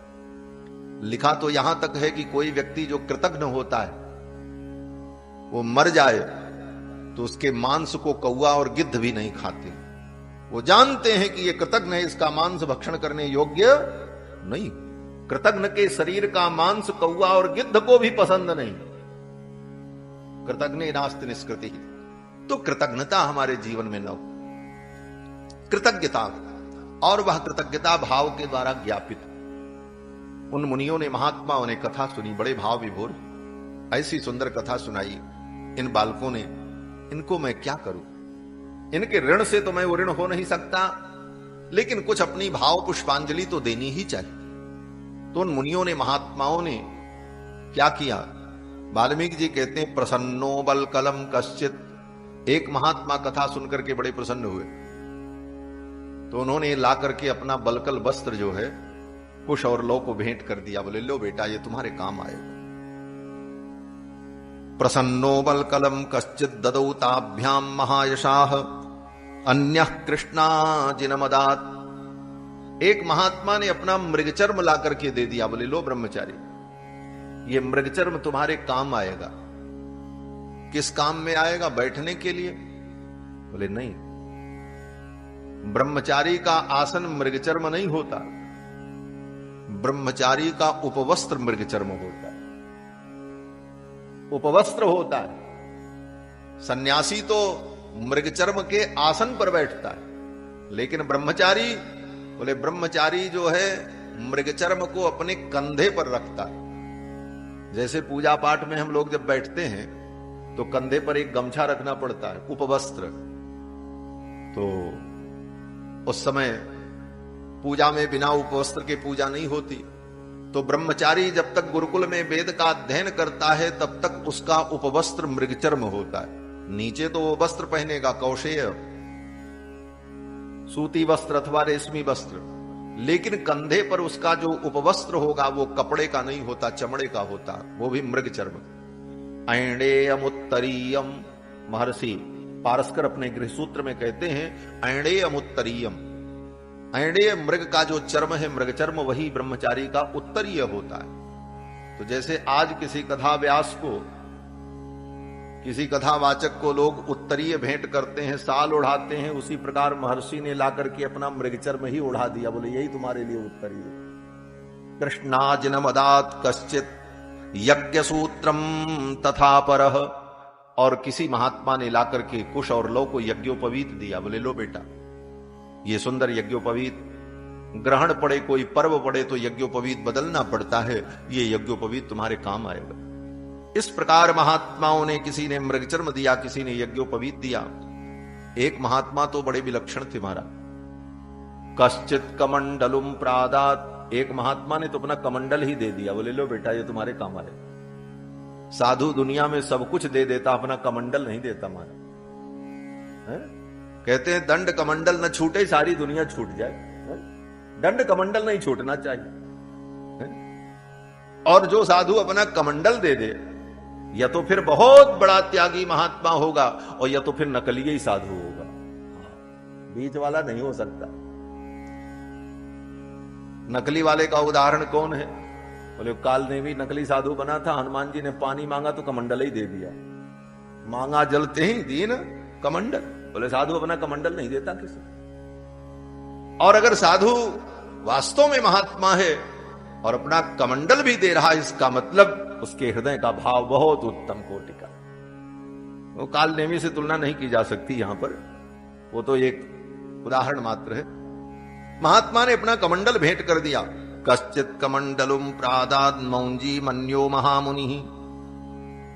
लिखा तो यहां तक है कि कोई व्यक्ति जो कृतघ्न होता है वो मर जाए तो उसके मांस को कौवा और गिद्ध भी नहीं खाते। वो जानते हैं कि ये कृतघ्न है, इसका मांस भक्षण करने योग्य नहीं। कृतघ्न के शरीर का मांस कौवा और गिद्ध को भी पसंद नहीं। कृतघ्ने नास्ति निष्कृति। तो कृतज्ञता हमारे जीवन में न हो, कृतज्ञता, और वह कृतज्ञता भाव के द्वारा ज्ञापित। उन मुनियों ने, महात्माओं ने कथा सुनी, बड़े भाव विभोर, ऐसी सुंदर कथा सुनाई। इन बालकों ने, इनको मैं क्या करूं? इनके ऋण से तो मैं वो ऋण हो नहीं सकता, लेकिन कुछ अपनी भाव पुष्पांजलि तो देनी ही चाहिए। तो उन मुनियों ने, महात्माओं ने क्या किया? वाल्मीकि जी कहते हैं, प्रसन्नो बल कलम कश्चित। एक महात्मा कथा सुनकर के बड़े प्रसन्न हुए, तो उन्होंने ला करके अपना बलकल वस्त्र जो है कुश और लौ को भेंट कर दिया। बोले लो बेटा, ये तुम्हारे काम आएगा। प्रसन्नो बल कलम कश्चित ददौ ताभ्याम महायशाह अन्यः कृष्णा जिनमदात। एक महात्मा ने अपना मृगचर्म ला करके दे दिया। बोले लो ब्रह्मचारी, ये मृगचर्म तुम्हारे काम आएगा। किस काम में आएगा? बैठने के लिए? बोले नहीं, ब्रह्मचारी का आसन मृगचर्म नहीं होता, ब्रह्मचारी का उपवस्त्र मृगचर्म होता है, उपवस्त्र होता है। सन्यासी तो मृगचर्म के आसन पर बैठता है, लेकिन ब्रह्मचारी, बोले ब्रह्मचारी जो है मृगचर्म को अपने कंधे पर रखता है। जैसे पूजा पाठ में हम लोग जब बैठते हैं तो कंधे पर एक गमछा रखना पड़ता है, उपवस्त्र। तो उस समय पूजा में बिना उपवस्त्र के पूजा नहीं होती। तो ब्रह्मचारी जब तक गुरुकुल में वेद का अध्ययन करता है तब तक उसका उपवस्त्र मृगचर्म होता है। नीचे तो वो वस्त्र पहनेगा, कौशेय, सूती वस्त्र अथवा रेशमी वस्त्र, लेकिन कंधे पर उसका जो उपवस्त्र होगा वो कपड़े का नहीं होता, चमड़े का होता, वो भी मृगचर्म। ऐणेयमुत्तरीयम, महर्षि पारस्कर अपने गृह सूत्र में कहते हैं ऐणेयमुत्तरीयम। ऐणेय मृग का जो चर्म है, मृगचर्म, वही ब्रह्मचारी का उत्तरीय होता है। तो जैसे आज किसी कथा व्यास को, किसी कथावाचक को लोग उत्तरीय भेंट करते हैं, साल उड़ाते हैं, उसी प्रकार महर्षि ने ला करके अपना मृगचर्म ही उड़ा दिया। बोले यही तुम्हारे लिए उत्तरीय। कृष्णाजिनमदात कश्चित यज्ञ सूत्रम तथा परह। और किसी महात्मा ने ला करके कुश और लौ को यज्ञोपवीत दिया। बोले लो बेटा, ये सुंदर यज्ञोपवीत, ग्रहण पड़े, कोई पर्व पड़े तो यज्ञोपवीत बदलना पड़ता है, ये यज्ञोपवीत तुम्हारे काम आएगा। इस प्रकार महात्माओं ने, किसी ने मृगचर्म दिया, किसी ने यज्ञोपवीत दिया। एक महात्मा तो बड़े विलक्षण थे महाराज। कश्चित कमंडलुम प्रादात। एक महात्मा ने तो अपना कमंडल ही दे दिया। बोले लो बेटा, ये तुम्हारे काम आएगा। साधु दुनिया में सब कुछ दे देता, अपना कमंडल नहीं देता महाराज। कहते हैं दंड कमंडल न छूटे, सारी दुनिया छूट जाए। दंड कमंडल नहीं छूटना चाहिए। और जो साधु अपना कमंडल दे दे, या तो फिर बहुत बड़ा त्यागी महात्मा होगा, और या तो फिर नकली ही साधु होगा, बीच वाला नहीं हो सकता। नकली वाले का उदाहरण कौन है? बोले काल ने भी नकली साधु बना था। हनुमान जी ने पानी मांगा तो कमंडल ही दे दिया। मांगा जलते ही दीन कमंडल। बोले साधु अपना कमंडल नहीं देता किसी। और अगर साधु वास्तव में महात्मा है और अपना कमंडल भी दे रहा है, इसका मतलब उसके हृदय का भाव बहुत उत्तम कोटि का। वो काल नेमी से तुलना नहीं की जा सकती यहां पर, वो तो एक उदाहरण मात्र है। महात्मा ने अपना कमंडल भेंट कर दिया। कश्चित कमंडलुम प्रादाद मौंजी मन्यो महामुनि।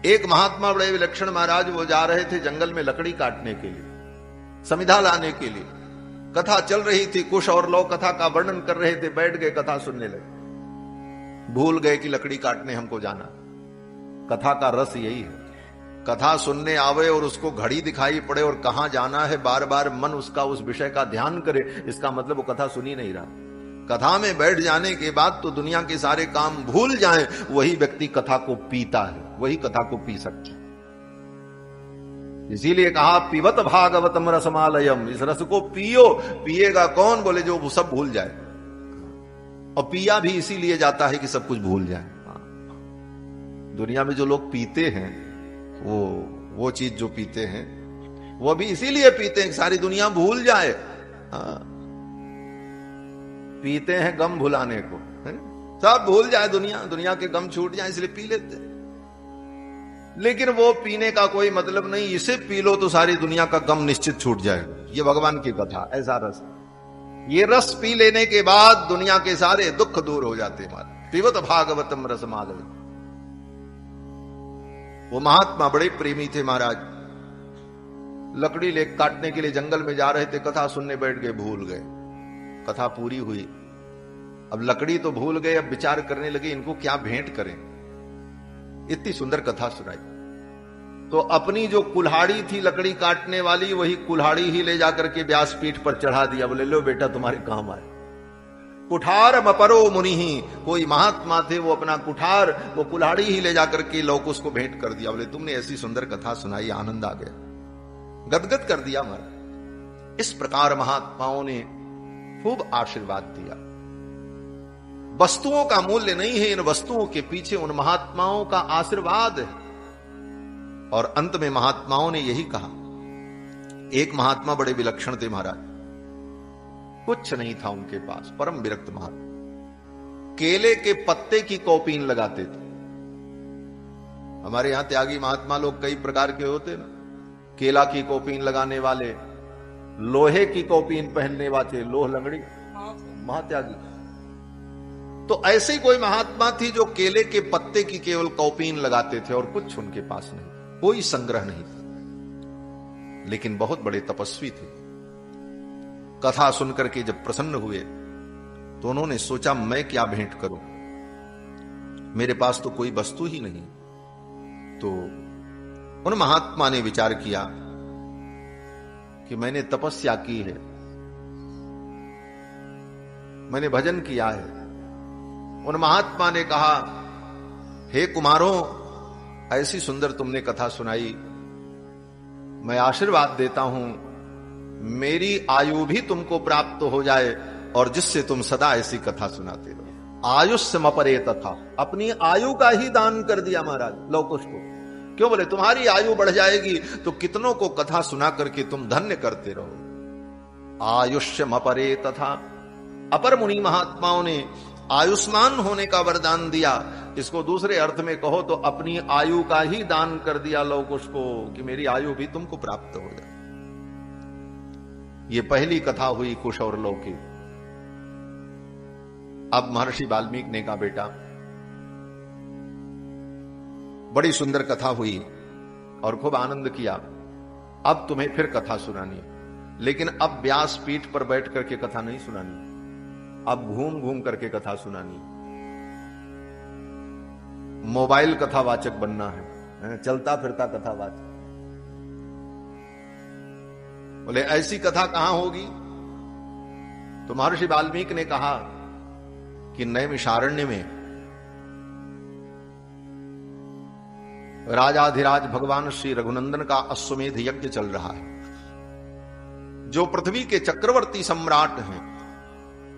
एक महात्मा बड़े विलक्षण महाराज, वो जा रहे थे जंगल में लकड़ी काटने के लिए, समिधा लाने के लिए। कथा चल रही थी, कुश और लौ कथा का वर्णन कर रहे थे, बैठ गए कथा सुनने लगे। भूल गए कि लकड़ी काटने हमको जाना। कथा का रस यही है, कथा सुनने आवे और उसको घड़ी दिखाई पड़े और कहां जाना है, बार बार मन उसका उस विषय का ध्यान करे, इसका मतलब वो कथा सुनी नहीं रहा। कथा में बैठ जाने के बाद तो दुनिया के सारे काम भूल जाएं, वही व्यक्ति कथा को पीता है, वही कथा को पी सकता है। इसीलिए कहा पिबत भागवतम रसमालयम, इस रस को पियो। पिएगा कौन? बोले जो सब भूल जाए। और पिया भी इसीलिए जाता है कि सब कुछ भूल जाए। दुनिया में जो लोग पीते हैं, वो चीज जो पीते हैं वो भी इसीलिए पीते हैं कि सारी दुनिया भूल जाए। पीते हैं गम भुलाने को, सब भूल जाए, दुनिया के गम छूट जाए, इसलिए पी लेते हैं। लेकिन वो पीने का कोई मतलब नहीं, इसे पी लो तो सारी दुनिया का गम निश्चित छूट जाएगा। ये भगवान की कथा, ऐसा रस। ये रस पी लेने के बाद दुनिया के सारे दुख दूर हो जाते हैं। पिबत भागवतम रसमालय। वो महात्मा बड़े प्रेमी थे महाराज। लकड़ी ले काटने के लिए जंगल में जा रहे थे, कथा सुनने बैठ गए, भूल गए। कथा पूरी हुई, अब लकड़ी तो भूल गए, अब विचार करने लगे इनको क्या भेंट करें। इतनी सुंदर कथा सुनाई, तो अपनी जो कुल्हाड़ी थी लकड़ी काटने वाली, वही कुल्हाड़ी ही ले जाकर के व्यासपीठ पर चढ़ा दिया। बोले लो बेटा तुम्हारे काम आए। कुठार मपरो मुनि ही, कोई महात्मा थे वो अपना कुठार, वो कुल्हाड़ी ही ले जाकर के लौकुश को भेंट कर दिया। बोले तुमने ऐसी सुंदर कथा सुनाई, आनंद आ गया, गदगद कर दिया हमारा। इस प्रकार महात्माओं ने खूब आशीर्वाद दिया। वस्तुओं का मूल्य नहीं है, इन वस्तुओं के पीछे उन महात्माओं का आशीर्वाद है। और अंत में महात्माओं ने यही कहा। एक महात्मा बड़े विलक्षण थे महाराज, कुछ नहीं था उनके पास, परम विरक्त महात्मा, केले के पत्ते की कौपीन लगाते थे। हमारे यहां त्यागी महात्मा लोग कई प्रकार के होते ना, केला की कौपीन लगाने वाले, लोहे की कौपीन पहनने वाले, लोह लंगड़ी महात्यागी। तो ऐसे ही कोई महात्मा थी जो केले के पत्ते की केवल कौपीन लगाते थे और कुछ उनके पास नहीं, कोई संग्रह नहीं था, लेकिन बहुत बड़े तपस्वी थे। कथा सुनकर के जब प्रसन्न हुए तो उन्होंने सोचा मैं क्या भेंट करूं, मेरे पास तो कोई वस्तु ही नहीं। तो उन महात्मा ने विचार किया कि मैंने तपस्या की है, मैंने भजन किया है। उन महात्मा ने कहा, हे कुमारों, ऐसी सुंदर तुमने कथा सुनाई, मैं आशीर्वाद देता हूं मेरी आयु भी तुमको प्राप्त हो जाए और जिससे तुम सदा ऐसी कथा सुनाते रहो। आयुष्य मपरे तथा, अपनी आयु का ही दान कर दिया महाराज लौकुश को। क्यों? बोले तुम्हारी आयु बढ़ जाएगी तो कितनों को कथा सुना करके तुम धन्य करते रहो। आयुष्य मपरे तथा, अपर मुनि महात्माओं ने आयुष्मान होने का वरदान दिया। इसको दूसरे अर्थ में कहो तो अपनी आयु का ही दान कर दिया लौकुश को, कि मेरी आयु भी तुमको प्राप्त हो जाए। ये पहली कथा हुई कुश और लौकी। अब महर्षि वाल्मीकि ने कहा, बेटा बड़ी सुंदर कथा हुई और खूब आनंद किया, अब तुम्हें फिर कथा सुनानी है, लेकिन अब व्यास पीठ पर बैठ करके कथा नहीं सुनानी, अब घूम घूम करके कथा सुनानी। मोबाइल कथावाचक बनना है, चलता फिरता कथावाचक। बोले ऐसी कथा कहां होगी? तो महर्षि वाल्मीकि ने कहा कि नैमिषारण्य में राजाधिराज भगवान श्री रघुनंदन का अश्वमेध यज्ञ चल रहा है। जो पृथ्वी के चक्रवर्ती सम्राट हैं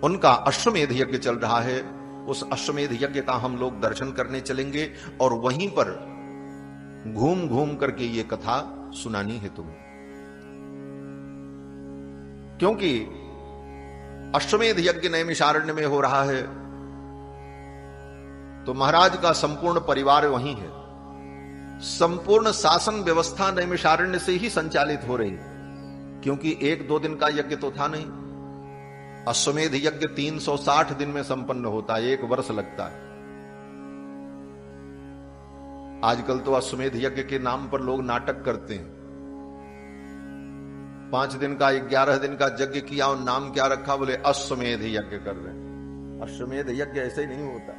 उनका अश्वमेध यज्ञ चल रहा है। उस अश्वमेध यज्ञ का हम लोग दर्शन करने चलेंगे और वहीं पर घूम घूम करके ये कथा सुनानी है तुम्हें। क्योंकि अश्वमेध यज्ञ नैमिषारण्य में हो रहा है तो महाराज का संपूर्ण परिवार वहीं है। संपूर्ण शासन व्यवस्था नैमिषारण्य से ही संचालित हो रही, क्योंकि एक दो दिन का यज्ञ तो था नहीं। अश्वमेध यज्ञ 360 दिन में संपन्न होता है, 1 वर्ष लगता है। आजकल तो अश्वमेध यज्ञ के नाम पर लोग नाटक करते हैं। 5 दिन का 11 दिन का यज्ञ किया और नाम क्या रखा? बोले अश्वमेध यज्ञ कर रहे हैं। अश्वमेध यज्ञ ऐसे ही नहीं होता।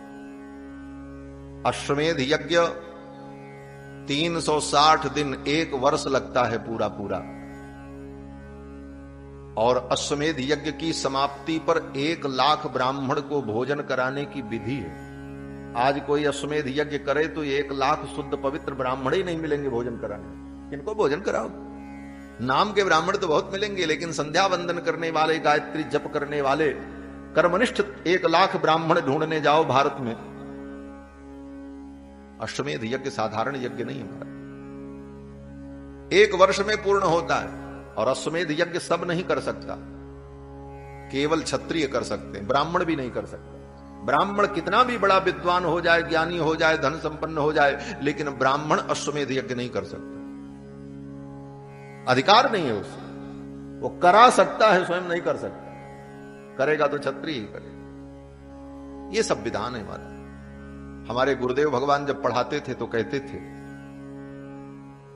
अश्वमेध यज्ञ 360 दिन, 1 वर्ष लगता है पूरा पूरा। और अश्वमेध यज्ञ की समाप्ति पर 1 लाख ब्राह्मण को भोजन कराने की विधि है। आज कोई अश्वमेध यज्ञ करे तो 1 लाख शुद्ध पवित्र ब्राह्मण ही नहीं मिलेंगे भोजन कराने। किनको भोजन कराओ? नाम के ब्राह्मण तो बहुत मिलेंगे, लेकिन संध्या वंदन करने वाले, गायत्री जप करने वाले, कर्मनिष्ठ 1 लाख ब्राह्मण ढूंढने जाओ भारत में। अश्वमेध यज्ञ साधारण यज्ञ नहीं है, 1 वर्ष में पूर्ण होता है। और अश्वमेध यज्ञ सब नहीं कर सकता, केवल क्षत्रिय कर सकते हैं, ब्राह्मण भी नहीं कर सकता। ब्राह्मण कितना भी बड़ा विद्वान हो जाए, ज्ञानी हो जाए, धन संपन्न हो जाए, लेकिन ब्राह्मण अश्वमेध यज्ञ नहीं कर सकता, अधिकार नहीं है उसे। वो करा सकता है, स्वयं नहीं कर सकता। करेगा तो क्षत्रिय ही करेगा। ये सब विधान है हमारा। हमारे गुरुदेव भगवान जब पढ़ाते थे तो कहते थे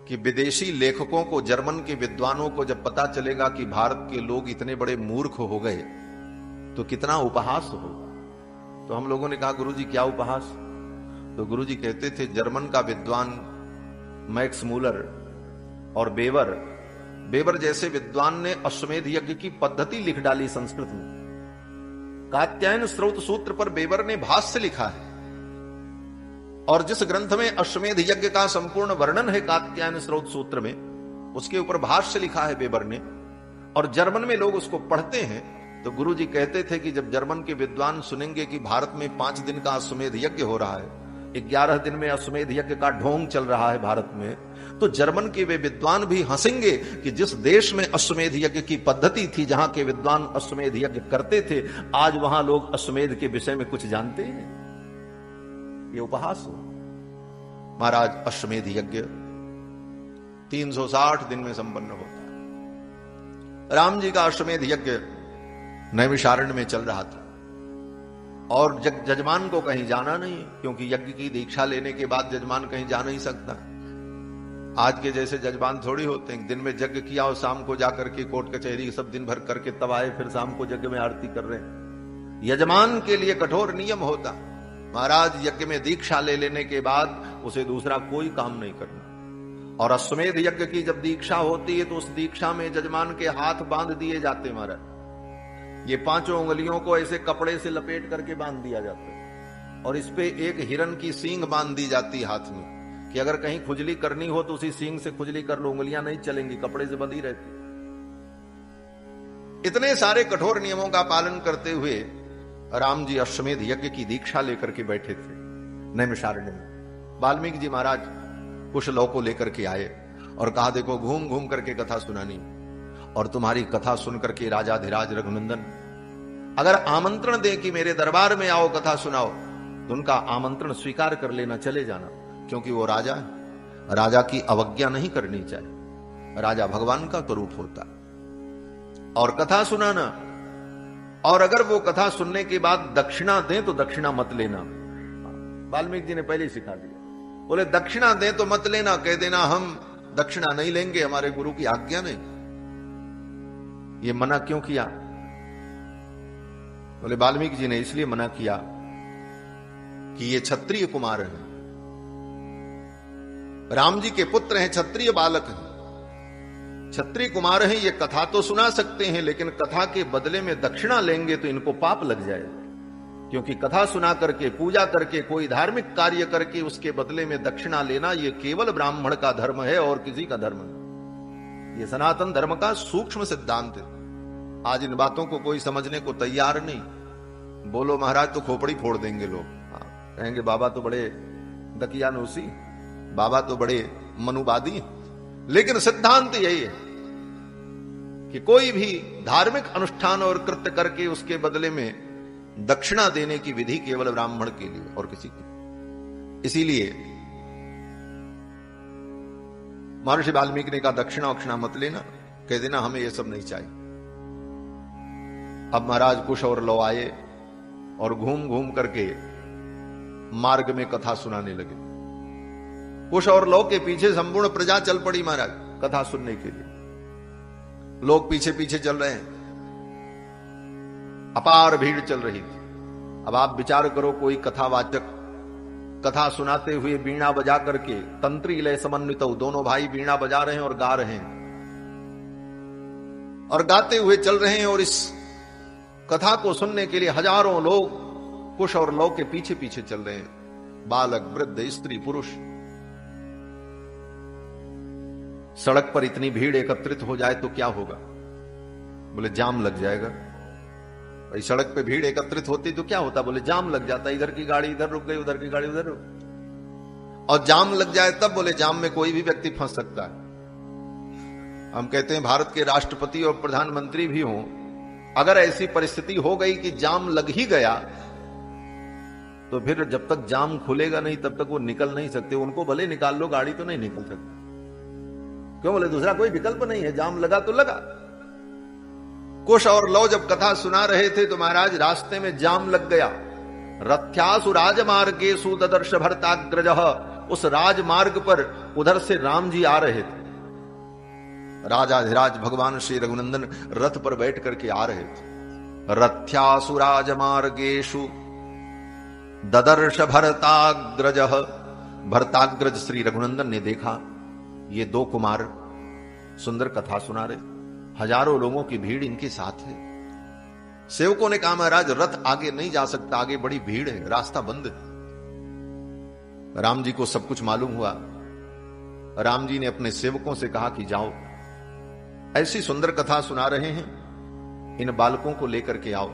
कि विदेशी लेखकों को, जर्मन के विद्वानों को जब पता चलेगा कि भारत के लोग इतने बड़े मूर्ख हो गए तो कितना उपहास होगा। तो हम लोगों ने कहा गुरुजी क्या उपहास? तो गुरुजी कहते थे जर्मन का विद्वान मैक्स मूलर और बेवर जैसे विद्वान ने अश्वमेध यज्ञ की पद्धति लिख डाली संस्कृत में। कात्यायन स्रोत सूत्र पर बेवर ने भाष्य लिखा है, और जिस ग्रंथ में अश्वमेध यज्ञ का संपूर्ण वर्णन है कात्यायन स्रोत सूत्र में, उसके ऊपर भाष्य लिखा है बेवर ने, और जर्मन में लोग उसको पढ़ते हैं। तो गुरुजी कहते थे कि जब जर्मन के विद्वान सुनेंगे कि भारत में 5 दिन का अश्वमेध यज्ञ हो रहा है, 11 दिन में अश्वमेध यज्ञ का ढोंग चल रहा है भारत में, तो जर्मन के वे विद्वान भी हंसेंगे कि जिस देश में अश्वमेध यज्ञ की पद्धति थी, जहां के विद्वान अश्वमेध यज्ञ करते थे, आज वहां लोग अश्वमेध के विषय में कुछ जानते हैं। ये उपहास हो। महाराज अश्वमेध यज्ञ 360 दिन में संपन्न होता है। राम जी का अश्वमेध यज्ञ नैमिषारण्य में चल रहा था, और जजमान को कहीं जाना नहीं, क्योंकि यज्ञ की दीक्षा लेने के बाद जजमान कहीं जा नहीं सकता। आज के जैसे जजमान थोड़ी होते हैं, दिन में यज्ञ किया और शाम को जाकर के कोर्ट कचहरी सब दिन भर करके तब आए, फिर शाम को यज्ञ में आरती कर रहे हैं। यजमान के लिए कठोर नियम होता। महाराज यज्ञ में दीक्षा ले लेने के बाद उसे दूसरा कोई काम नहीं करना। और अश्वमेध यज्ञ की जब दीक्षा होती है तो उस दीक्षा में जजमान के हाथ बांध दिए जाते। महाराज ये 5 उंगलियों को ऐसे कपड़े से लपेट करके बांध दिया जाता है, और इस पे एक हिरन की सींग बांध दी जाती हाथ में, कि अगर कहीं खुजली करनी हो तो उसी सींग से खुजली कर लो, उंगलियां नहीं चलेंगी, कपड़े से बंधी रहती। इतने सारे कठोर नियमों का पालन करते हुए राम जी अश्वमेध यज्ञ की दीक्षा लेकर के बैठे थे नैमिषारण्य में। वाल्मीकि जी महाराज कुछ लौ को लेकर के आए और कहा देखो घूम घूम करके कथा सुनानी, और तुम्हारी कथा सुनकर के राजाधिराज रघुनंदन अगर आमंत्रण दे कि मेरे दरबार में आओ कथा सुनाओ, तो उनका आमंत्रण स्वीकार कर लेना, चले जाना, क्योंकि वो राजा है। राजा की अवज्ञा नहीं करनी चाहिए, राजा भगवान का स्वरूप होता। और कथा सुनाना, और अगर वो कथा सुनने के बाद दक्षिणा दें तो दक्षिणा मत लेना। वाल्मीकि जी ने पहले ही सिखा दिया, बोले दक्षिणा दें तो मत लेना, कह देना हम दक्षिणा नहीं लेंगे, हमारे गुरु की आज्ञा नहीं। ये मना क्यों किया? बोले वाल्मीकि जी ने इसलिए मना किया कि ये क्षत्रिय कुमार हैं, राम जी के पुत्र हैं, क्षत्रिय बालक हैं, क्षत्रिय कुमार हैं। ये कथा तो सुना सकते हैं, लेकिन कथा के बदले में दक्षिणा लेंगे तो इनको पाप लग जाएगा, क्योंकि कथा सुना करके, पूजा करके, कोई धार्मिक कार्य करके उसके बदले में दक्षिणा लेना, ये केवल ब्राह्मण का धर्म है और किसी का धर्म नहीं। ये सनातन धर्म का सूक्ष्म सिद्धांत है। आज इन बातों को कोई समझने को तैयार नहीं। बोलो महाराज तो खोपड़ी फोड़ देंगे लोग, कहेंगे बाबा तो बड़े दकियानूसी, बाबा तो बड़े मनुवादी। लेकिन सिद्धांत यही है कि कोई भी धार्मिक अनुष्ठान और कृत्य करके उसके बदले में दक्षिणा देने की विधि केवल ब्राह्मण के लिए और किसी की। इसीलिए महर्षि वाल्मीकि ने कहा दक्षिणा वक्षिणा मत लेना, कह देना हमें यह सब नहीं चाहिए। अब महाराज कुश और लौ आए और घूम घूम करके मार्ग में कथा सुनाने लगे। कुश और लौ के पीछे संपूर्ण प्रजा चल पड़ी महाराज कथा सुनने के लिए। लोग पीछे पीछे चल रहे हैं, अपार भीड़ चल रही थी। अब आप विचार करो, कोई कथावाचक कथा सुनाते हुए बीणा बजा करके, तंत्री लय समन्वित, दोनों भाई बीणा बजा रहे हैं और गा रहे हैं, और गाते हुए चल रहे हैं, और इस कथा को सुनने के लिए हजारों लोग कुश और लौ के पीछे पीछे चल रहे हैं, बालक, वृद्ध, स्त्री, पुरुष। सड़क पर इतनी भीड़ एकत्रित हो जाए तो क्या होगा? बोले जाम लग जाएगा। भाई सड़क पे भीड़ एकत्रित होती तो क्या होता? बोले जाम लग जाता, इधर की गाड़ी इधर रुक गई, उधर की गाड़ी उधर रुक। और जाम लग जाए तब बोले जाम में कोई भी व्यक्ति फंस सकता है। हम कहते हैं भारत के राष्ट्रपति और प्रधानमंत्री भी हों, अगर ऐसी परिस्थिति हो गई कि जाम लग ही गया, तो फिर जब तक जाम खुलेगा नहीं तब तक वो निकल नहीं सकते। उनको भले निकाल लो, गाड़ी तो नहीं निकल सकती। क्यों? बोले दूसरा कोई विकल्प नहीं है, जाम लगा तो लगा। कुश और लौ जब कथा सुना रहे थे तो महाराज रास्ते में जाम लग गया। रथ्यासु राजमार्गेषु ददर्श भरताग्रजः उस राजमार्ग पर उधर से राम जी आ रहे थे। राजाधिराज भगवान श्री रघुनंदन रथ पर बैठ करके आ रहे थे। रथ्यासु राजमार्गेषु ददर्श भरताग्रज। भरताग्रज श्री रघुनंदन ने देखा ये दो कुमार सुंदर कथा सुना रहे, हजारों लोगों की भीड़ इनके साथ है। सेवकों ने कहा महाराज रथ आगे नहीं जा सकता, आगे बड़ी भीड़ है, रास्ता बंद है। राम जी को सब कुछ मालूम हुआ। राम जी ने अपने सेवकों से कहा कि जाओ, ऐसी सुंदर कथा सुना रहे हैं, इन बालकों को लेकर के आओ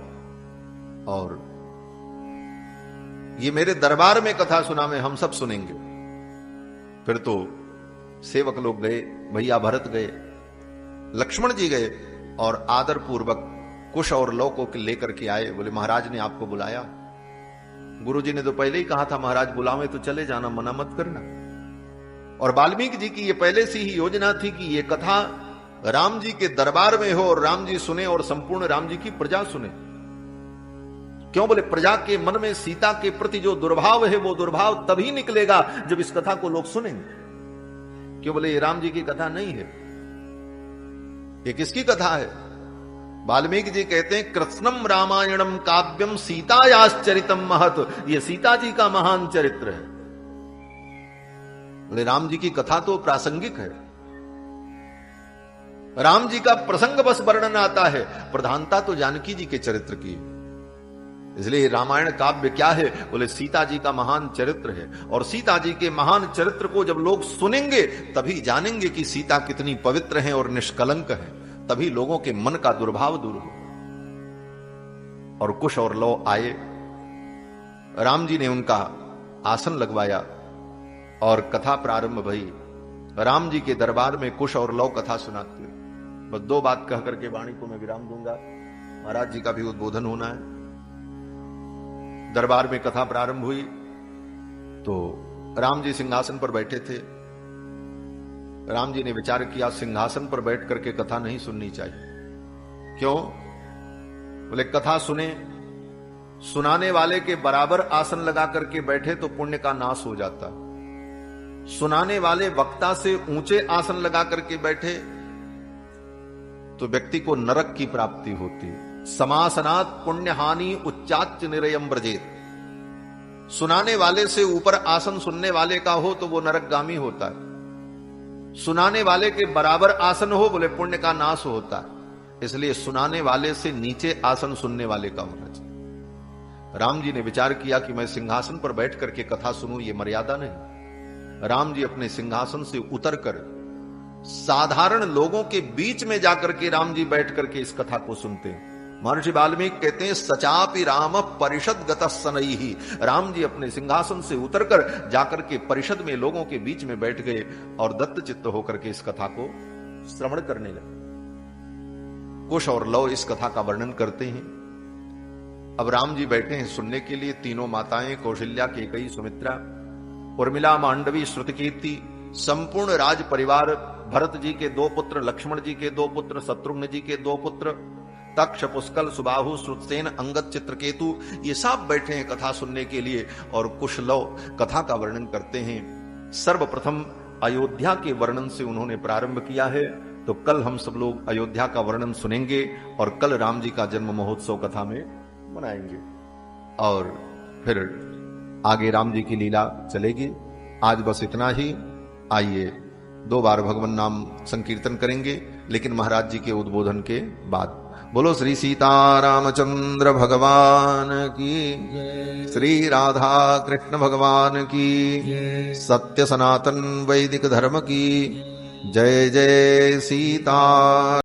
और ये मेरे दरबार में कथा सुना में हम सब सुनेंगे। फिर तो सेवक लोग गए, भैया भरत गए, लक्ष्मण जी गए और आदर पूर्वक कुश और लौ को लेकर के आए। बोले महाराज ने आपको बुलाया। गुरुजी ने तो पहले ही कहा था महाराज बुलावे तो चले जाना, मना मत करना। और वाल्मीकि जी की ये पहले से ही योजना थी कि ये कथा राम जी के दरबार में हो और राम जी सुने और संपूर्ण राम जी की प्रजा सुने। क्यों? बोले प्रजा के मन में सीता के प्रति जो दुर्भाव है वो दुर्भाव तभी निकलेगा जब इस कथा को लोग सुनेंगे। क्यों? बोले ये राम जी की कथा नहीं है, ये किसकी कथा है? वाल्मीकि जी कहते हैं कृष्णम रामायणम काव्यम सीतायाश्चरितम महत। ये सीता जी का महान चरित्र है। बोले राम जी की कथा तो प्रासंगिक है, राम जी का प्रसंग बस वर्णन आता है, प्रधानता तो जानकी जी के चरित्र की। इसलिए रामायण काव्य क्या है? बोले सीता जी का महान चरित्र है। और सीता जी के महान चरित्र को जब लोग सुनेंगे तभी जानेंगे कि सीता कितनी पवित्र है और निष्कलंक है, तभी लोगों के मन का दुर्भाव दूर हो। और कुश और लौ आए, राम जी ने उनका आसन लगवाया और कथा प्रारंभ भई। राम जी के दरबार में कुश और लौ कथा सुनाते हैं। बस दो बात कह करके वाणी को मैं विराम दूंगा, महाराज जी का भी उद्बोधन होना है। दरबार में कथा प्रारंभ हुई तो राम जी सिंहासन पर बैठे थे। राम जी ने विचार किया सिंहासन पर बैठ करके कथा नहीं सुननी चाहिए। क्यों? बोले कथा सुने, सुनाने वाले के बराबर आसन लगा करके बैठे तो पुण्य का नाश हो जाता। सुनाने वाले वक्ता से ऊंचे आसन लगा करके बैठे तो व्यक्ति को नरक की प्राप्ति होती है। समासनात् पुण्य हानि उच्चाच निरयम ब्रजेत। सुनाने वाले से ऊपर आसन सुनने वाले का हो तो वो नरकगामी होता है, सुनाने वाले के बराबर आसन हो बोले पुण्य का नाश होता है। इसलिए सुनाने वाले से नीचे आसन सुनने वाले का होना चाहिए। राम जी ने विचार किया कि मैं सिंहासन पर बैठ करके कथा सुनूं, ये मर्यादा नहीं। राम जी अपने सिंहासन से उतरकर साधारण लोगों के बीच में जाकर के राम जी बैठ करके इस कथा को सुनते हैं। महर्षि वाल्मीकि कहते हैं सचापि राम परिषद गतः सनैहि। राम जी अपने सिंहासन से उतरकर जाकर के परिषद में लोगों के बीच में बैठ गए और दत्त चित्त होकर के इस कथा को श्रवण करने लगे। कुश और लौ इस कथा का वर्णन करते हैं। अब राम जी बैठे हैं सुनने के लिए। तीनों माताएं कौशल्या, कैकेयी, सुमित्रा, उर्मिला, मांडवी, श्रुतकीर्ति, संपूर्ण राज परिवार, भरत जी के दो पुत्र, लक्ष्मण जी के दो पुत्र, शत्रुघ्न जी के दो पुत्र, तक्ष, पुष्कल, सुबाहु, श्रुतसेन, अंगद, चित्रकेतु, ये सब बैठे हैं कथा सुनने के लिए। और कुश लौ कथा का वर्णन करते हैं। सर्वप्रथम अयोध्या के वर्णन से उन्होंने प्रारंभ किया है। तो कल हम सब लोग अयोध्या का वर्णन सुनेंगे और कल राम जी का जन्म महोत्सव कथा में मनाएंगे और फिर आगे राम जी की लीला चलेगी। आज बस इतना ही। आइए 2 बार भगवान नाम संकीर्तन करेंगे, लेकिन महाराज जी के उद्बोधन के बाद। बोलो श्री सीता रामचंद्र भगवान की, श्री राधा कृष्ण भगवान की, सत्य सनातन वैदिक धर्म की जय। जय सीता।